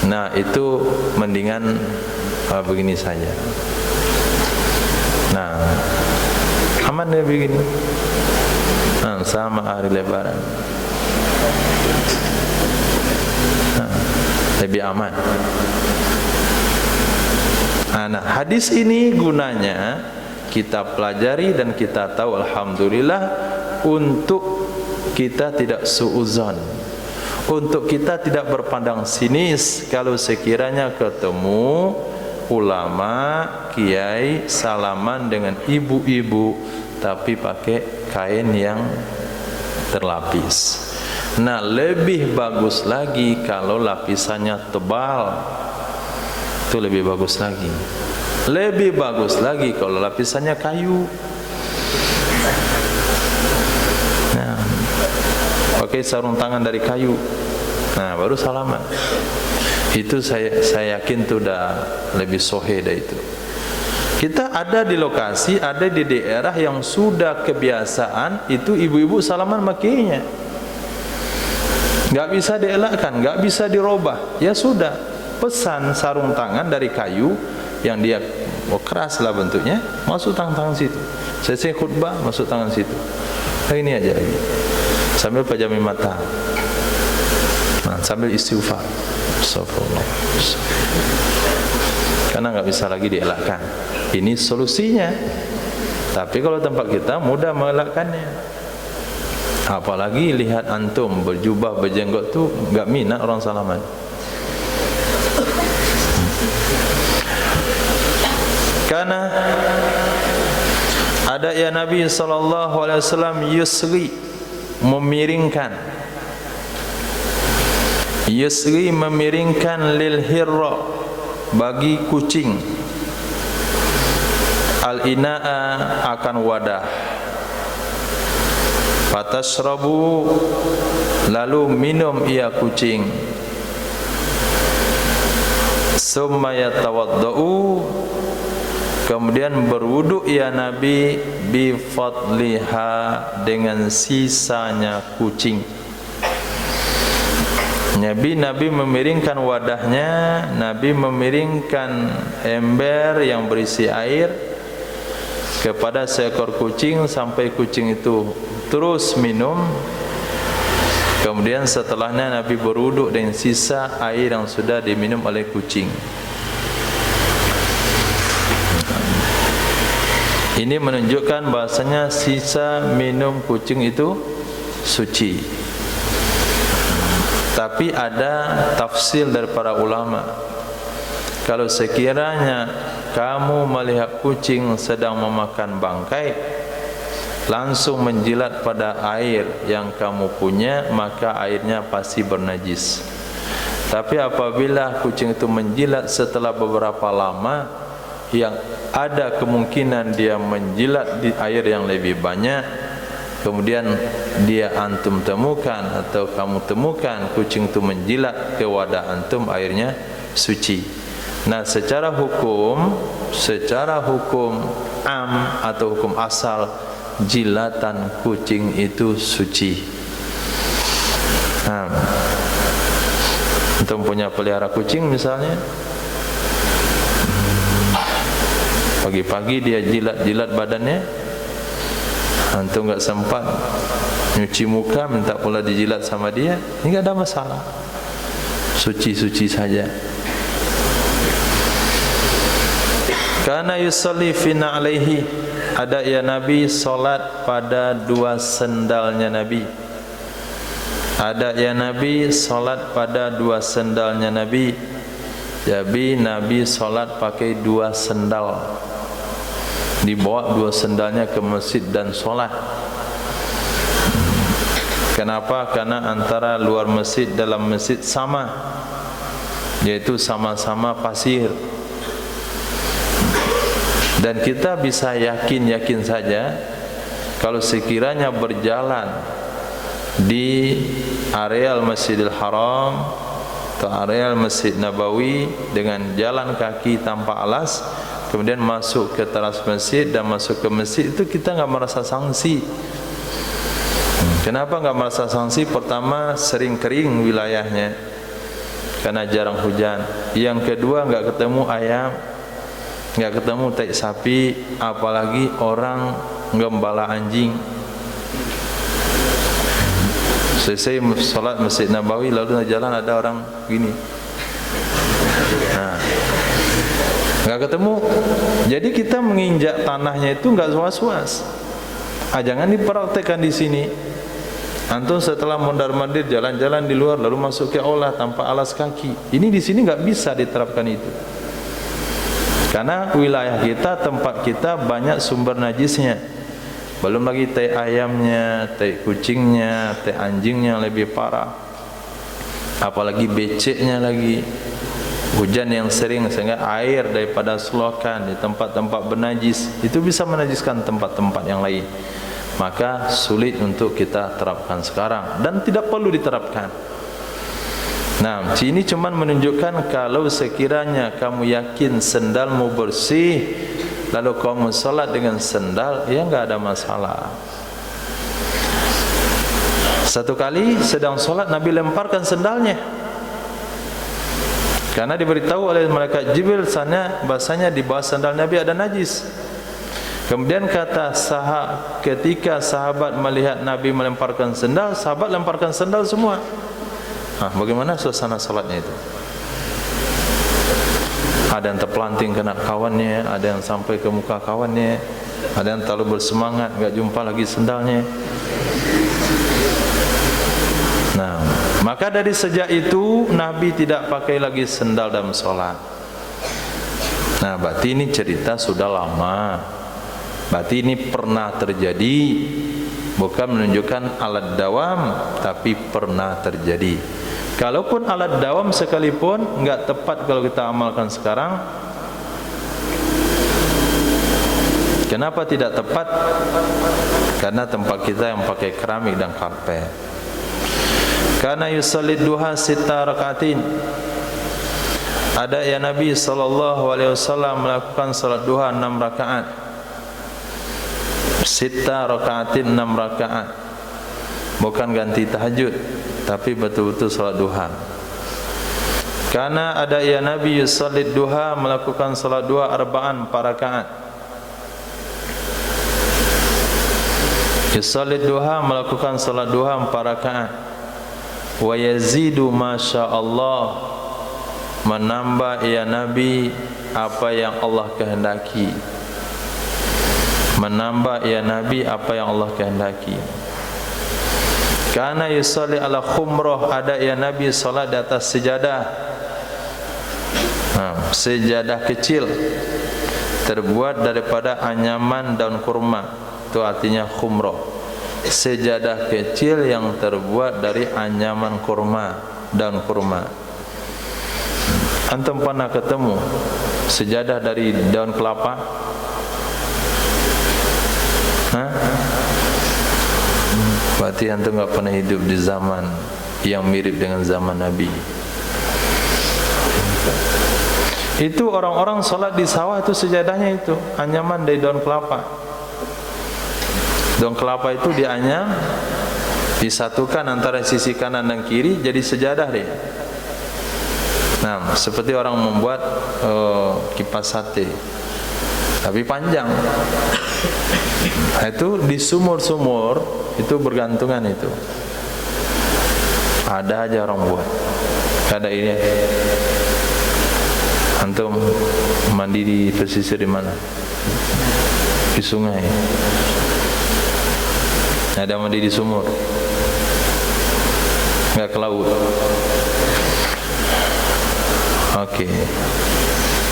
Nah, itu mendingan begini saja. Nah, aman ya begini. Nah, sama hari lebaran. Nah, lebih aman. Nah, hadis ini gunanya kita pelajari dan kita tahu, alhamdulillah, untuk kita tidak suuzon, untuk kita tidak berpandang sinis kalau sekiranya ketemu ulama, kiai salaman dengan ibu-ibu tapi pakai kain yang terlapis. Nah, lebih bagus lagi kalau lapisannya tebal. Itu lebih bagus lagi. Lebih bagus lagi kalau lapisannya kayu. Nah, pakai sarung tangan dari kayu. Nah, baru salaman. Itu saya yakin itu udah lebih sohe dari itu. Kita ada di lokasi, ada di daerah yang sudah kebiasaan itu ibu-ibu salaman makainya. Enggak bisa dielakkan, enggak bisa dirubah. Ya sudah. Pesan sarung tangan dari kayu yang dia keras lah bentuknya, masuk tangan situ. Selesai khutbah, masuk tangan situ. Nah, ini aja lagi. Sambil pejami mata. Nah, sambil istighfar. Astagfirullah. Karena nggak bisa lagi dielakkan. Ini solusinya. Tapi kalau tempat kita mudah mengelakkannya. Apalagi lihat antum berjubah berjenggot tu nggak minat orang salaman. Karena ada ya Nabi SAW yusri, memiringkan. Yusri memiringkan lil hirra, bagi kucing. Al ina'a, akan wadah. Fatasrabu, lalu minum ia kucing. Summa yatawaddau, kemudian berwudu ya Nabi bi fadliha, dengan sisanya kucing. Nabi memiringkan wadahnya, Nabi memiringkan ember yang berisi air kepada seekor kucing sampai kucing itu terus minum. Kemudian setelahnya Nabi berwudu dengan sisa air yang sudah diminum oleh kucing. Ini menunjukkan bahasanya sisa minum kucing itu suci. Tapi ada tafsir dari para ulama. Kalau sekiranya kamu melihat kucing sedang memakan bangkai, langsung menjilat pada air yang kamu punya, maka airnya pasti bernajis. Tapi apabila kucing itu menjilat setelah beberapa lama, yang ada kemungkinan dia menjilat di air yang lebih banyak, kemudian dia antum temukan atau kamu temukan kucing itu menjilat ke wadah antum, airnya suci. Nah, secara hukum am atau hukum asal, jilatan kucing itu suci. Antum punya pelihara kucing misalnya, pagi-pagi dia jilat-jilat badannya, antum enggak sempat nyuci muka, minta pula dijilat sama dia, ini enggak ada masalah. Suci-suci saja. Kana yusalli fi na'alaihi, ada ya Nabi salat pada dua sendalnya Nabi. Ada ya Nabi salat pada dua sendalnya Nabi. Jadi Nabi salat pakai dua sendal. Dibawa dua sendalnya ke masjid dan salat. Kenapa? Karena antara luar masjid dalam masjid sama, yaitu sama-sama pasir. Dan kita bisa yakin saja kalau sekiranya berjalan di areal Masjidil Haram atau areal Masjid Nabawi dengan jalan kaki tanpa alas, kemudian masuk ke teras masjid dan masuk ke masjid, itu kita enggak merasa sanksi. Kenapa enggak merasa sanksi? Pertama, sering kering wilayahnya karena jarang hujan. Yang kedua, enggak ketemu ayam, enggak ketemu tai sapi, apalagi orang gembala anjing. Selesai salat Masjid Nabawi lalu jalan ada orang gini. Nah, enggak ketemu. Jadi kita menginjak tanahnya itu enggak was-was. Jangan dipraktekkan di sini. Antum setelah mondar-mandir jalan-jalan di luar lalu masuk ke aula tanpa alas kaki. Ini di sini enggak bisa diterapkan itu. Karena wilayah kita, tempat kita banyak sumber najisnya. Belum lagi tai ayamnya, tai kucingnya, tai anjingnya lebih parah. Apalagi beceknya lagi. Hujan yang sering sehingga air daripada selokan di tempat-tempat bernajis itu bisa menajiskan tempat-tempat yang lain. Maka sulit untuk kita terapkan sekarang dan tidak perlu diterapkan. Nah, ini cuma menunjukkan kalau sekiranya kamu yakin sendalmu bersih, lalu kamu salat dengan sendal, ya enggak ada masalah. Satu kali sedang salat Nabi lemparkan sendalnya. Karena diberitahu oleh malaikat Jibril sana bahasanya di bawah sandal Nabi ada najis. Kemudian kata ketika sahabat melihat Nabi melemparkan sendal, sahabat lemparkan sendal semua. Nah, bagaimana suasana salatnya itu? Ada yang terpelanting kena kawannya, ada yang sampai ke muka kawannya, ada yang terlalu bersemangat enggak jumpa lagi sendalnya. Nah, maka dari sejak itu Nabi tidak pakai lagi sendal dalam salat. Nah, berarti ini cerita sudah lama. Berarti ini pernah terjadi, bukan menunjukkan alat dawam, tapi pernah terjadi. Kalaupun alat dawam sekalipun enggak tepat kalau kita amalkan sekarang. Kenapa tidak tepat? Karena tempat kita yang pakai keramik dan karpet. Karena yusallid duha 6 rakaatin. Ada ya Nabi SAW melakukan salat duha 6 rakaat. 6 rakaatin 6 rakaat. Bukan ganti tahajud, tapi betul-betul salat duha. Karena ada ya Nabi yusallid duha melakukan salat duha 4 rakaat. Yusallid duha melakukan salat duha 4 rakaat. Wa yazidu masyaallah, menambah ya Nabi apa yang Allah kehendaki. Menambah ya Nabi apa yang Allah kehendaki. Karena yusalli ala khumrah, ada ya Nabi salat di atas sejadah. Sejadah kecil terbuat daripada anyaman daun kurma. Itu artinya khumrah. Sejadah kecil yang terbuat dari anyaman kurma, daun kurma. Antum pernah ketemu sejadah dari daun kelapa? Hah? Berarti antum enggak pernah hidup di zaman yang mirip dengan zaman Nabi. Itu orang-orang salat di sawah itu sejadahnya itu anyaman dari daun kelapa. Daun kelapa itu dianyam, disatukan antara sisi kanan dan kiri jadi sejadah dia. Nah, seperti orang membuat kipas sate, tapi panjang. Nah, itu di sumur-sumur itu bergantungan itu. Ada aja orang buat. Ada ini. Antum mandi di pesisir di mana? Di sungai. Ada mandi di sumur. Enggak ke laut. Oke.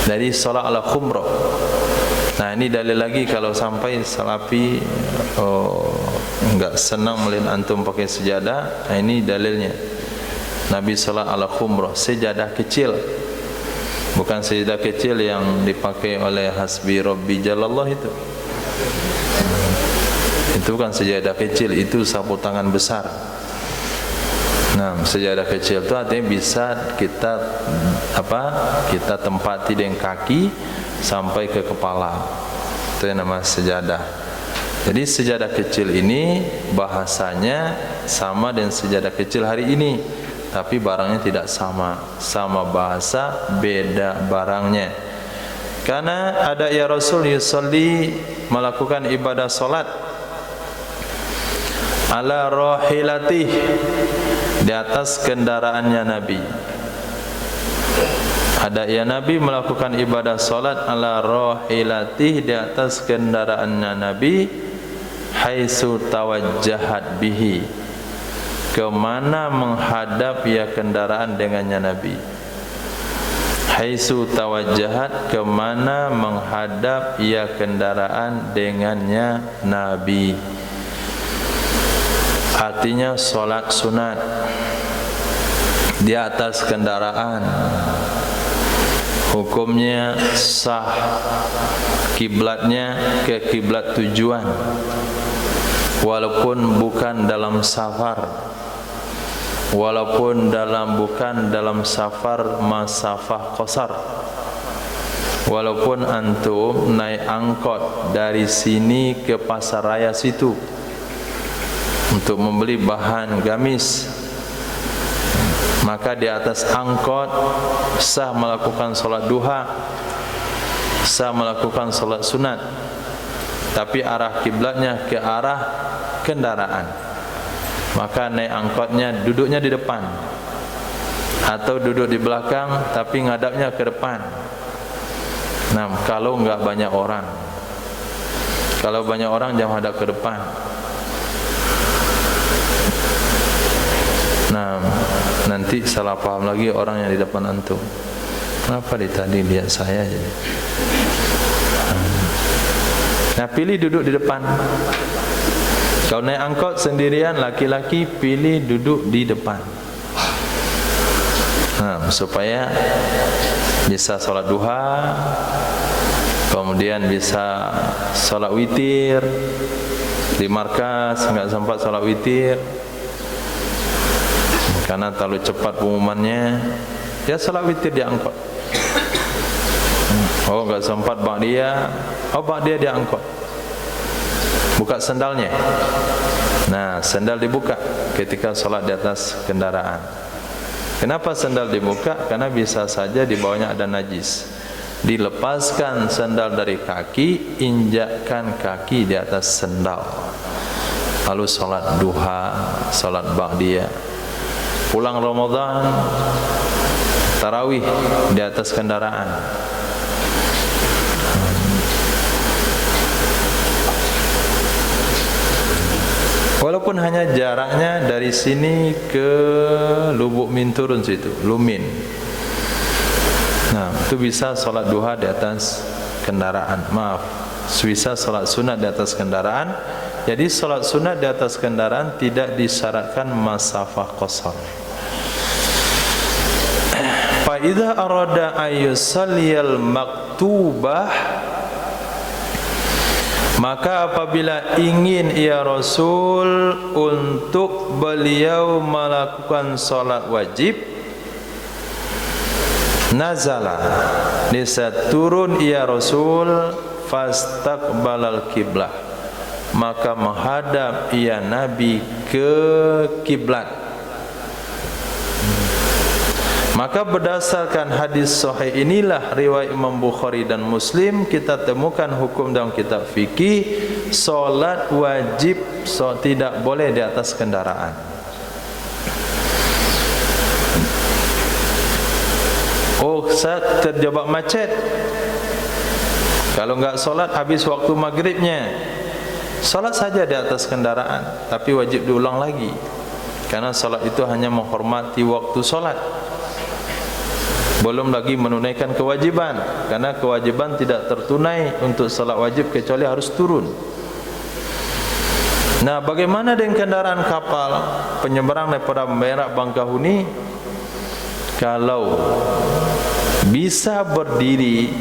Dari salat ala khumrah. Nah, ini dalil lagi kalau sampai salafi enggak senang melihat antum pakai sejadah. Nah, ini dalilnya. Nabi salat ala khumrah, sejadah kecil. Bukan sejadah kecil yang dipakai oleh Hasbi Rabbi Jalallah itu. Itu bukan sejadah kecil, itu sapu tangan besar. Nah, sejadah kecil itu artinya bisa kita kita tempati dengan kaki sampai ke kepala. Itu yang nama sejadah. Jadi sejadah kecil ini bahasanya sama dengan sejadah kecil hari ini, tapi barangnya tidak sama. Sama bahasa, beda barangnya. Karena ada ya Rasul yusalli, melakukan ibadah salat ala rahilatih, di atas kendaraannya Nabi. Ada ya Nabi melakukan ibadah salat ala rahilatih, di atas kendaraannya Nabi, haitsu tawajjahat bihi, kemana menghadap ya kendaraan dengannya Nabi. Haitsu tawajjahat, kemana menghadap ya kendaraan dengannya Nabi. Artinya solat sunat di atas kendaraan, hukumnya sah, kiblatnya ke kiblat tujuan, walaupun bukan dalam safar, walaupun bukan dalam safar masafah qasar, walaupun antum naik angkot dari sini ke pasaraya situ untuk membeli bahan gamis, maka di atas angkot sah melakukan solat duha, sah melakukan solat sunat, tapi arah kiblatnya ke arah kendaraan. Maka naik angkotnya duduknya di depan, atau duduk di belakang tapi ngadapnya ke depan. Nah, kalau enggak banyak orang, kalau banyak orang jangan hadap ke depan. Nah, nanti salah paham lagi orang yang di depan antum. Kenapa dia tadi lihat saya jadi? Nah, pilih duduk di depan. Kalau naik angkot sendirian laki-laki, pilih duduk di depan. Nah, supaya bisa salat duha, kemudian bisa salat witir di markas, enggak sempat salat witir karena terlalu cepat pengumumannya, ya salat witir di angkot. Oh, enggak sempat ba'diyah, ba'diyah di angkot. Buka sendalnya. Nah, sendal dibuka ketika salat di atas kendaraan. Kenapa sendal dibuka? Karena bisa saja di bawahnya ada najis. Dilepaskan sendal dari kaki, injakkan kaki di atas sendal. Lalu salat duha, salat ba'diyah. Pulang Ramadan, tarawih di atas kendaraan. Walaupun hanya jaraknya dari sini ke Lubuk Minturun situ, Lumin. Nah, itu bisa salat duha di atas kendaraan. Maaf, bisa salat sunat di atas kendaraan. Jadi salat sunat di atas kendaraan tidak disyaratkan masafah qasar. Fa idza arada ayyusalliyal maktubah, maka apabila ingin ya Rasul untuk beliau melakukan salat wajib, nazala, bisa turun ya Rasul, fastaqbalal kiblah, maka menghadap ya Nabi ke kiblat. Maka berdasarkan hadis sahih inilah riwayat Imam Bukhari dan Muslim, kita temukan hukum dalam kitab fikih, solat wajib tidak boleh di atas kendaraan. Oh, saat terjebak macet, kalau enggak solat habis waktu maghribnya, solat saja di atas kendaraan, tapi wajib diulang lagi, karena solat itu hanya menghormati waktu solat, belum lagi menunaikan kewajiban, karena kewajiban tidak tertunai untuk salat wajib kecuali harus turun. Nah, bagaimana dengan kendaraan kapal penyeberang daripada Perak Bangkahuni? Kalau bisa berdiri,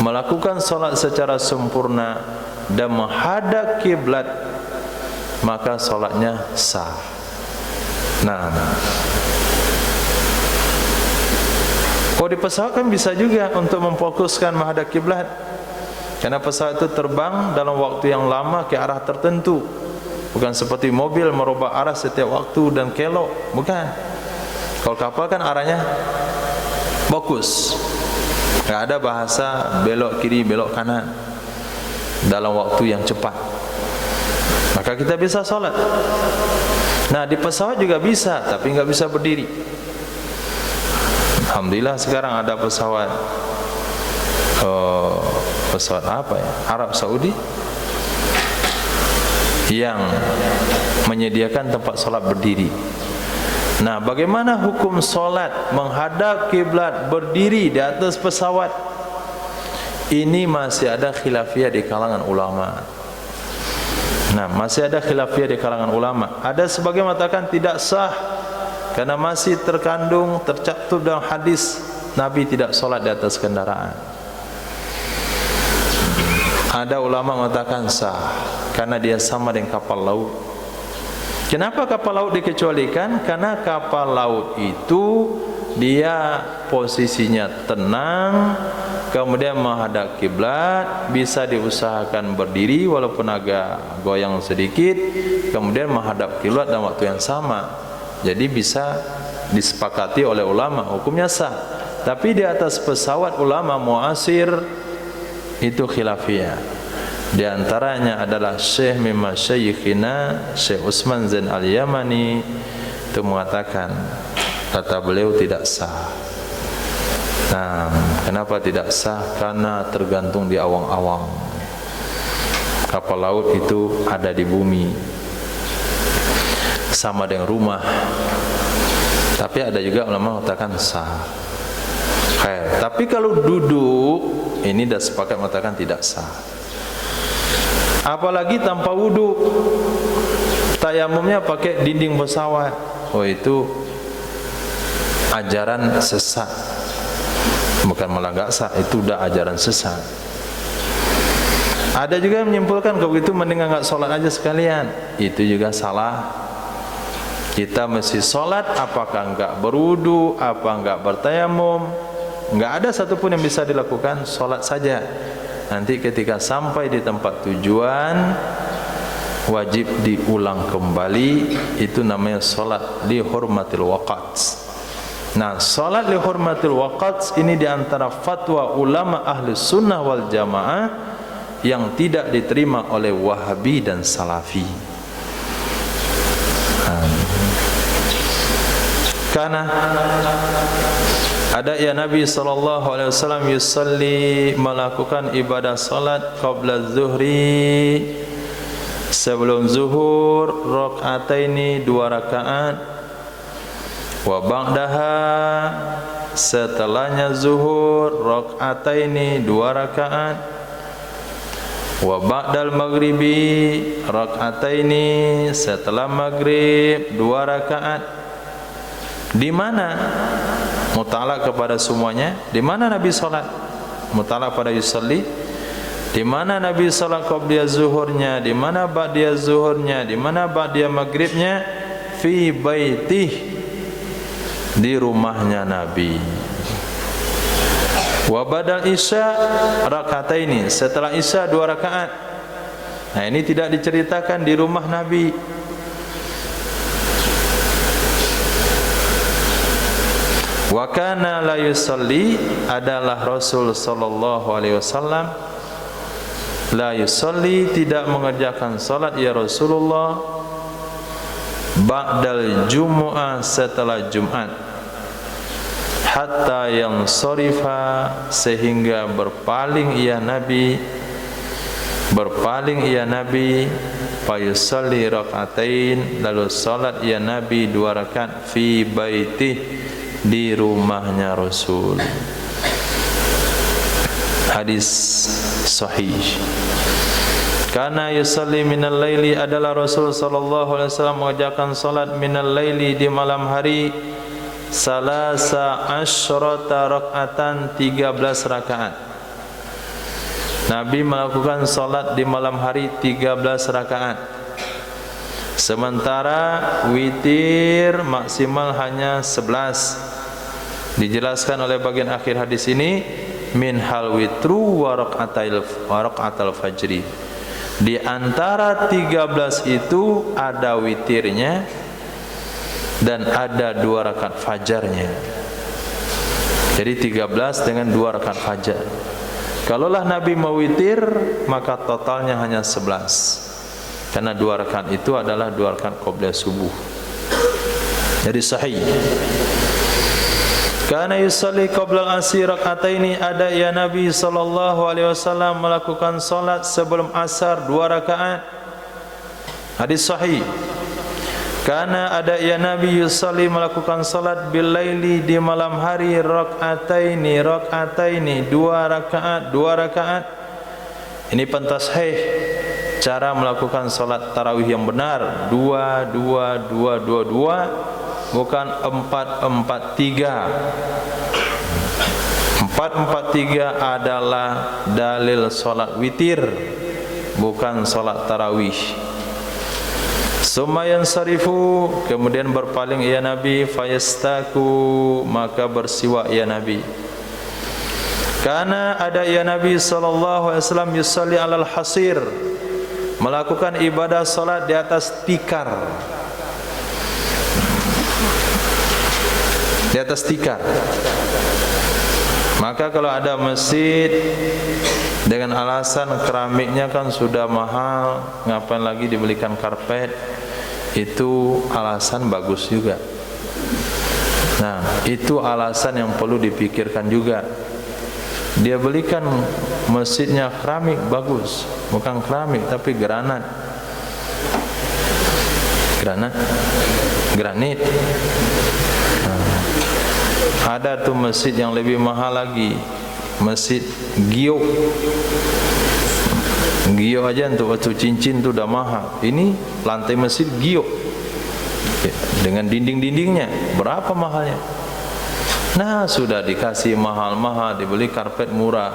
melakukan solat secara sempurna dan menghadap kiblat, maka solatnya sah. Nah, di pesawat kan bisa juga untuk memfokuskan menghadap kiblat, karena pesawat itu terbang dalam waktu yang lama ke arah tertentu, bukan seperti mobil merubah arah setiap waktu dan kelok, bukan. Kalau kapal kan arahnya fokus, tidak ada bahasa belok kiri belok kanan dalam waktu yang cepat, maka kita bisa solat. Nah, di pesawat juga bisa, tapi nggak bisa berdiri. Alhamdulillah sekarang ada pesawat pesawat apa ya, Arab Saudi yang menyediakan tempat solat berdiri. Nah, bagaimana hukum solat menghadap kiblat berdiri di atas pesawat? Ini masih ada khilafiyah di kalangan ulama. Nah, masih ada khilafiyah di kalangan ulama. Ada sebagian mengatakan tidak sah, karena masih tercantum dalam hadis Nabi tidak solat di atas kendaraan. Ada ulama mengatakan sah, karena dia sama dengan kapal laut. Kenapa kapal laut dikecualikan? Karena kapal laut itu dia posisinya tenang, kemudian menghadap kiblat, bisa diusahakan berdiri walaupun agak goyang sedikit, kemudian menghadap kiblat dalam waktu yang sama. Jadi bisa disepakati oleh ulama, hukumnya sah. Tapi di atas pesawat ulama muasir itu khilafiyah. Di antaranya adalah Syekh Mimma Syekhina Syekh Utsman Zain Al-Yamani, itu mengatakan kata beliau tidak sah. Nah, kenapa tidak sah? Karena tergantung di awang-awang. Kapal laut itu ada di bumi, sama dengan rumah. Tapi ada juga ulama mengatakan sah. Tapi kalau duduk, ini dah sepakat mengatakan tidak sah. Apalagi tanpa wudu, tayamumnya pakai dinding pesawat, itu ajaran sesat. Bukan malah enggak sah, itu dah ajaran sesat. Ada juga yang menyimpulkan kalau begitu mending enggak solat aja sekalian, itu juga salah. Kita mesti solat apakah enggak berwudu, apa enggak bertayamum, enggak ada satupun yang bisa dilakukan, solat saja. Nanti ketika sampai di tempat tujuan wajib diulang kembali, itu namanya solat li hurmatil waqt. Nah, solat li hurmatil waqt ini diantara fatwa ulama ahli sunnah wal jamaah yang tidak diterima oleh Wahabi dan Salafi. Karena ada ya Nabi SAW yusalli, melakukan ibadah salat qabla zuhri, sebelum zuhur, raka'ataini 2 rakaat, wa ba'daha, setelahnya zuhur, raka'ataini 2 rakaat, wa ba'dal maghribi, raka'ataini, setelah maghrib 2 rakaat. Di mana? Mutalak kepada semuanya. Di mana Nabi salat? Mutalak pada yusalli. Di mana Nabi salat qabla zuhurnya? Di mana ba'da zuhurnya? Di mana ba'da maghribnya? Fi baitih, di rumahnya Nabi. Wa badal isya rakataini, setelah isya 2 rakaat. Nah, ini tidak diceritakan di rumah Nabi. Wa kana la yusalli, adalah Rasul sallallahu alaihi wasallam la yusalli, tidak mengerjakan salat ya Rasulullah, ba'dal jumu'ah, setelah Jumat, hatta yang sorifa, sehingga berpaling ia Nabi, fayusalli rak'atain, lalu salat ia Nabi 2 rakaat, fi baitih, di rumahnya Rasul. Hadis sahih. Kana yusalli minal laili, adalah Rasul sallallahu alaihi wasallam mengajarkan salat minal laili di malam hari, salasa asyrata rak'atan, 13 rakaat. Nabi melakukan salat di malam hari 13 rakaat. Sementara witir maksimal hanya 11. Dijelaskan oleh bagian akhir hadis ini, min hal witru wa rak'atal fajri. Di antara 13 itu ada witirnya dan ada 2 rakaat fajarnya. Jadi 13 dengan 2 rakaat fajar. Kalaulah Nabi mau witir, maka totalnya hanya 11. Karena 2 rakaat itu adalah 2 rakaat qabla subuh. Jadi sahih. Kana yusalli qabla al-asri rak'ataini, ada ya Nabi sallallahu alaihi wasallam melakukan salat sebelum asar 2 rakaat. Hadis sahih. Kana ada ya Nabi yusalli melakukan salat bil laili di malam hari rak'ataini 2 rakaat. Ini pentashih cara melakukan salat tarawih yang benar, 2 2 2 2 2, bukan 4 4 3. 4 4 3 adalah dalil salat witir, bukan salat tarawih. Summa yansarifu, kemudian berpaling ya Nabi, fayastaku, maka bersiwak ya Nabi. Karena ada ya Nabi sallallahu alaihi wasallam yusalli alal hasir, melakukan ibadah salat di atas tikar. Di atas tikar. Maka kalau ada masjid dengan alasan keramiknya kan sudah mahal, ngapain lagi dibelikan karpet, itu alasan bagus juga. Nah, itu alasan yang perlu dipikirkan juga. Dia belikan masjidnya keramik, bagus, bukan keramik tapi granat. Granit. Ada tuh masjid yang lebih mahal lagi, masjid giok. Giok aja untuk batu cincin tuh udah mahal. Ini lantai masjid giok dengan dinding-dindingnya, berapa mahalnya? Nah, sudah dikasih mahal-mahal, dibeli karpet murah.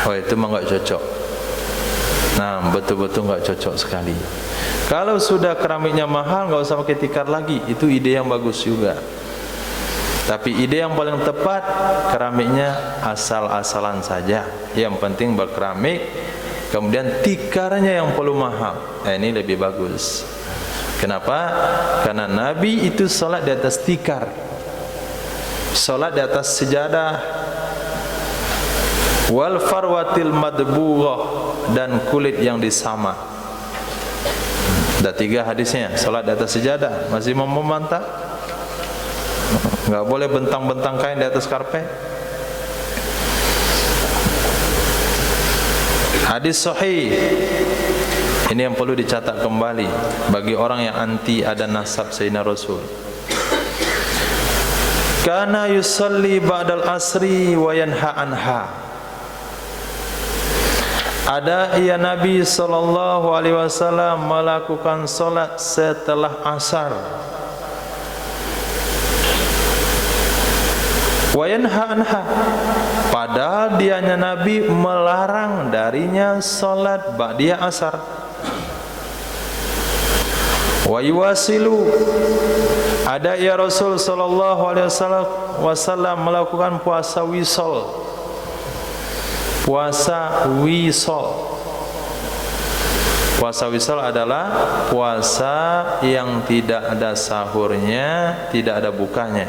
Oh, itu mah enggak cocok. Nah, betul-betul enggak cocok sekali. Kalau sudah keramiknya mahal, enggak usah pakai tikar lagi. Itu ide yang bagus juga. Tapi ide yang paling tepat, keramiknya asal-asalan saja. Yang penting berkeramik, kemudian tikarnya yang perlu mahal. Ini lebih bagus. Kenapa? Karena Nabi itu salat di atas tikar, salat di atas sejadah, wal farwatil madbughah, dan kulit yang disamak. Ada 3 hadisnya. Salat di atas sejadah, masih mau membantah? Enggak boleh bentang-bentang kain di atas karpet. Hadis sahih. Ini yang perlu dicatat kembali bagi orang yang anti ada nasab Sayyidina Rasul. Kana yusalli ba'dal asri wa yanha anha. Ada ya Nabi sallallahu alaihi wasallam melakukan salat setelah asar. Wa yanha anha, padahal dianya Nabi melarang darinya salat ba'diyah asar. Wa yuwasilu, ada ya Rasul sallallahu alaihi wasallam melakukan puasa wisol. Puasa wisol. Puasa wisol adalah puasa yang tidak ada sahurnya, tidak ada bukanya.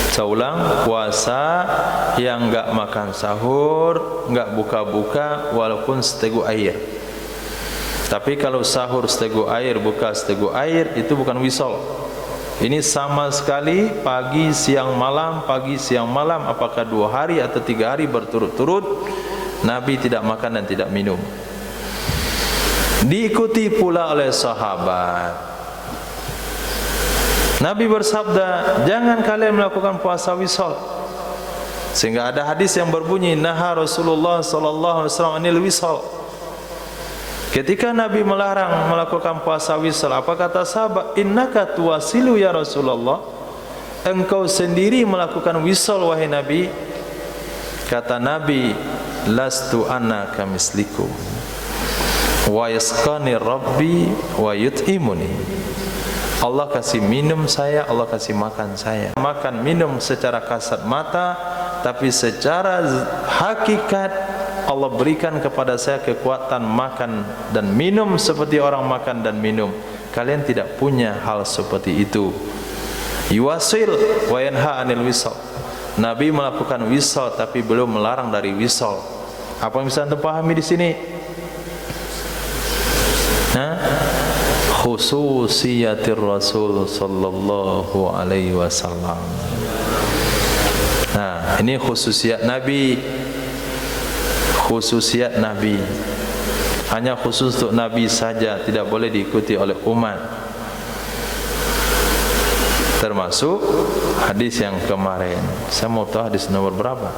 Saya ulang, puasa yang enggak makan sahur, enggak buka-buka walaupun seteguk air. Tapi kalau sahur seteguk air, buka seteguk air, itu bukan wisol. Ini sama sekali pagi, siang, malam, pagi, siang, malam, apakah 2 hari atau 3 hari berturut-turut, Nabi tidak makan dan tidak minum. Diikuti pula oleh sahabat. Nabi bersabda, jangan kalian melakukan puasa wisol. Sehingga ada hadis yang berbunyi, naha Rasulullah sallallahu alaihi wasallam anil wisol. Ketika Nabi melarang melakukan puasa wisal, apa kata sahabat? Innaka tuwasilu ya Rasulullah, engkau sendiri melakukan wisal wahai Nabi. Kata Nabi, lastu ana kamislikum wa yasqani rabbi wa yut'imuni. Allah kasih minum saya, Allah kasih makan saya. Makan minum secara kasat mata, tapi secara hakikat Allah berikan kepada saya kekuatan makan dan minum seperti orang makan dan minum. Kalian tidak punya hal seperti itu. Yuwasil wa yanha anil wisal. Nabi melakukan wisal tapi belum melarang dari wisal. Apa yang bisa anda pahami di sini? Khususiyatir Rasul sallallahu alaihi wasallam. Nah, ini khususiat Nabi. Khususiat Nabi hanya khusus untuk Nabi saja, tidak boleh diikuti oleh umat. Termasuk hadis yang kemarin. Saya mau tahu hadis nomor berapa?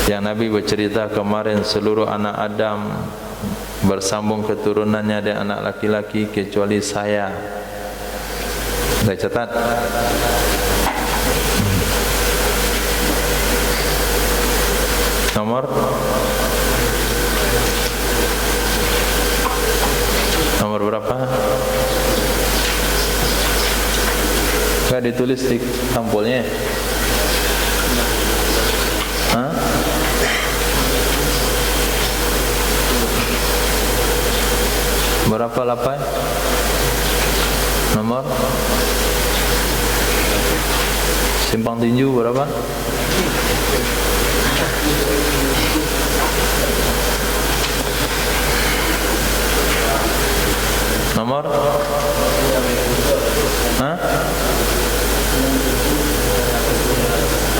Yang Nabi bercerita kemarin, seluruh anak Adam bersambung keturunannya dengan anak laki-laki kecuali saya. Saya catat. Nomor berapa? Enggak ditulis di sampulnya. Hah? Berapa 8? Nomor? Simpang Tinju berapa? Nomor? Hah?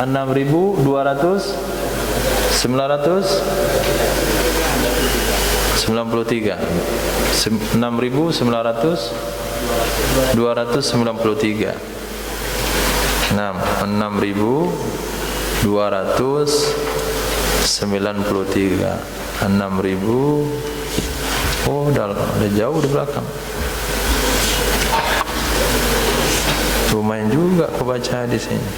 6.200 993 6.900 293 6.293 oh udah jauh di belakang. Lumayan juga kebaca di sini.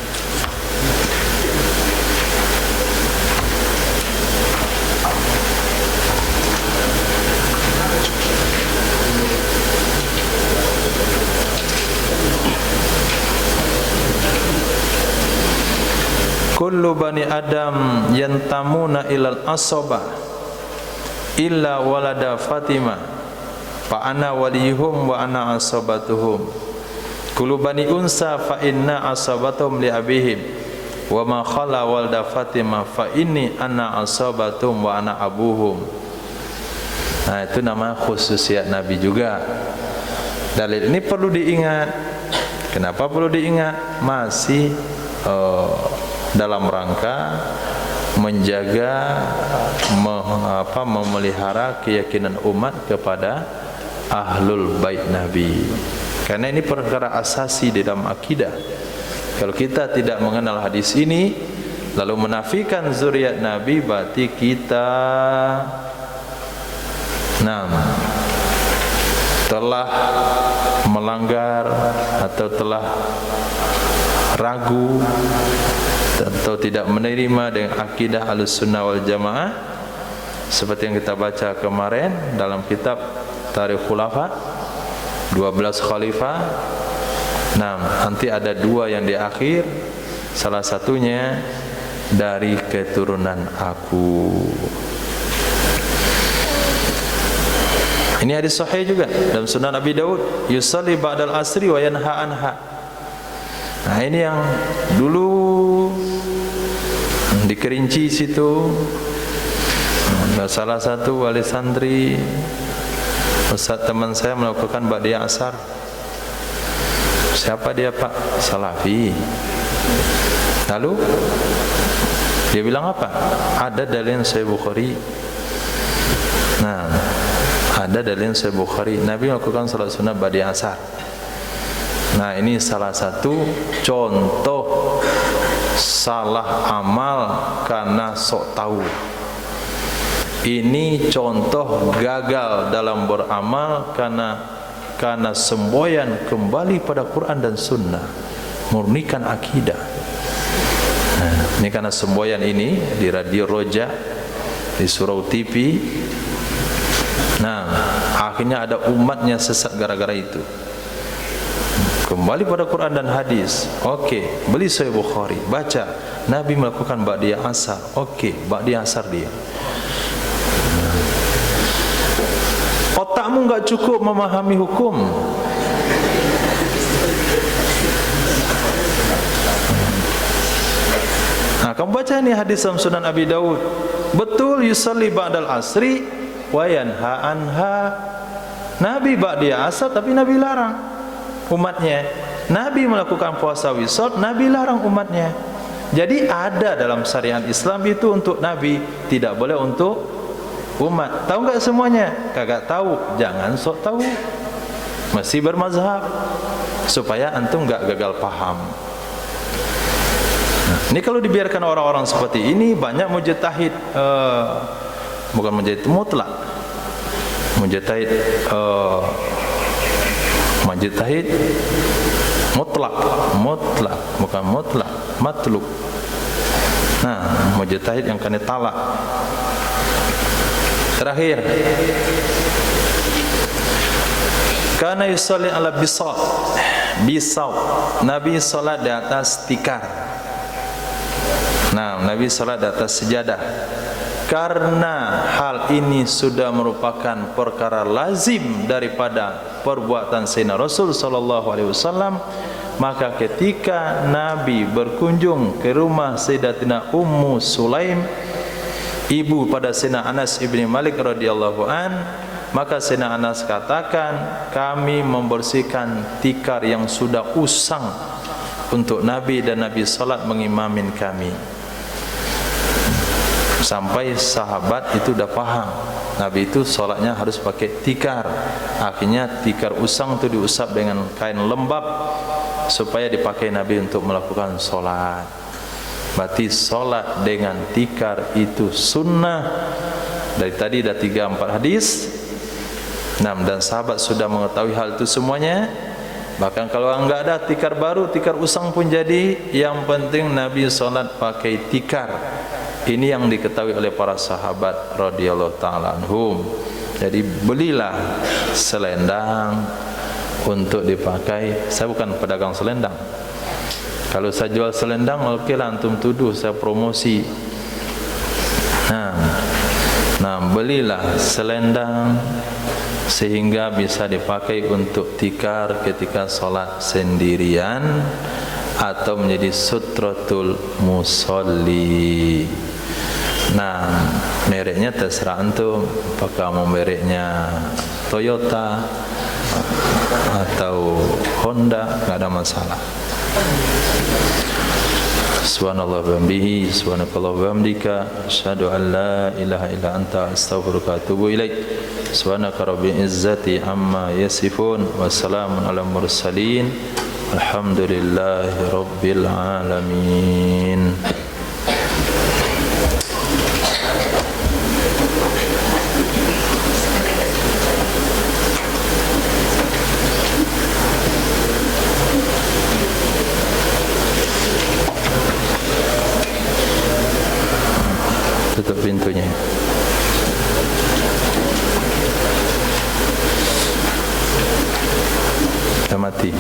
Kullu bani Adam yantamuna ilal asaba illa walada Fatimah fa ana waliyuhum wa ana asabatuhum. Kullu bani unsa fa inna asabatuhum li abihim wa ma khala walada Fatimah fa inni ana asabatum wa ana abuhum. Nah, itu nama khususiat Nabi juga. Dalil ini perlu diingat. Kenapa perlu diingat? Masih dalam rangka menjaga memelihara keyakinan umat kepada ahlul bait Nabi. Karena ini perkara asasi di dalam akidah. Kalau kita tidak mengenal hadis ini lalu menafikan zuriat Nabi, berarti kita telah melanggar atau telah ragu atau tidak menerima dengan akidah Ahlussunnah wal Jamaah seperti yang kita baca kemarin dalam kitab Tarikh Khulafa 12 khalifah. Nanti ada 2 yang di akhir, salah satunya dari keturunan aku. Ini hadis sahih juga dalam Sunan Abi Daud, yusalli ba'dal asri wa yanha anha. Nah, ini yang dulu di Kerinci situ, salah satu wali santri Ustaz teman saya melakukan ba'diyah asar. Siapa dia Pak? Salafi. Lalu dia bilang apa? Ada dalil Sahih Bukhari. Nah, ada dalil Sahih Bukhari. Nabi melakukan salat sunnah ba'diyah asar. Nah, ini salah satu contoh salah amal karena sok tahu. Ini contoh gagal dalam beramal karena semboyan kembali pada Quran dan Sunnah, murnikan akidah. Ini karena semboyan ini di Radio Roja, di Surau TV. Nah, akhirnya ada umatnya sesat gara-gara itu. Kembali pada Quran dan hadis. Okey, beli Sahih Bukhari, baca Nabi melakukan ba'diyah asar. Okey, ba'diyah asar dia. Otakmu enggak cukup memahami hukum. Nah, kamu baca ni hadis dalam Sunan Abi Daud. Betul yusalli ba'dal asri wa yanha anha. Nabi ba'diyah asar tapi Nabi larang umatnya. Nabi melakukan puasa wisol, Nabi larang umatnya. Jadi ada dalam syariat Islam itu untuk Nabi, tidak boleh untuk umat. Tahu enggak semuanya? Kagak tahu, jangan sok tahu. Mesti bermazhab supaya antum enggak gagal paham. Nah, ini kalau dibiarkan orang-orang seperti ini, banyak mujtahid, bukan mujtahid mutlak, mujtahid mujtahid mutlak, bukan mutlak, matluk. Nah, mujtahid yang kena talak. Terakhir, kana yusalli ala bisat. Nabi salat di atas tikar. Nah, Nabi salat di atas sejadah. Karena hal ini sudah merupakan perkara lazim daripada perbuatan Sayyidina Rasul sallallahu alaihi wasallam, maka ketika Nabi berkunjung ke rumah Sayyidatina Ummu Sulaim, ibu pada Sayyidina Anas ibni Malik radhiyallahu an, maka Sayyidina Anas katakan, kami membersihkan tikar yang sudah usang untuk Nabi dan Nabi salat mengimamin kami. Sampai sahabat itu dah faham Nabi itu solatnya harus pakai tikar. Akhirnya tikar usang itu diusap dengan kain lembab supaya dipakai Nabi untuk melakukan solat. Berarti solat dengan tikar itu sunnah. Dari tadi dah 3-4 hadis. 6 dan sahabat sudah mengetahui hal itu semuanya. Bahkan kalau enggak ada tikar baru, tikar usang pun jadi. Yang penting Nabi solat pakai tikar. Ini yang diketahui oleh para sahabat radhiyallahu taala anhum. Jadi belilah selendang untuk dipakai. Saya bukan pedagang selendang. Kalau saya jual selendang, okeylah antum tuduh saya promosi. Nah, belilah selendang sehingga bisa dipakai untuk tikar ketika solat sendirian atau menjadi sutratul musolli. Nah, mereknya terserah antum, apakah mau mereknya Toyota atau Honda, enggak ada masalah. Subhanallah wa bihamdihi, subhanakallah wa bihamdika, asyhadu an la ilaha illa anta, astaghfiruka wa atubu ilaik. Subhanaka rabbil izzati amma yasifun, wa salamun alal mursalin, alhamdulillahi rabbil alamin. Tutup pintunya. Dah mati.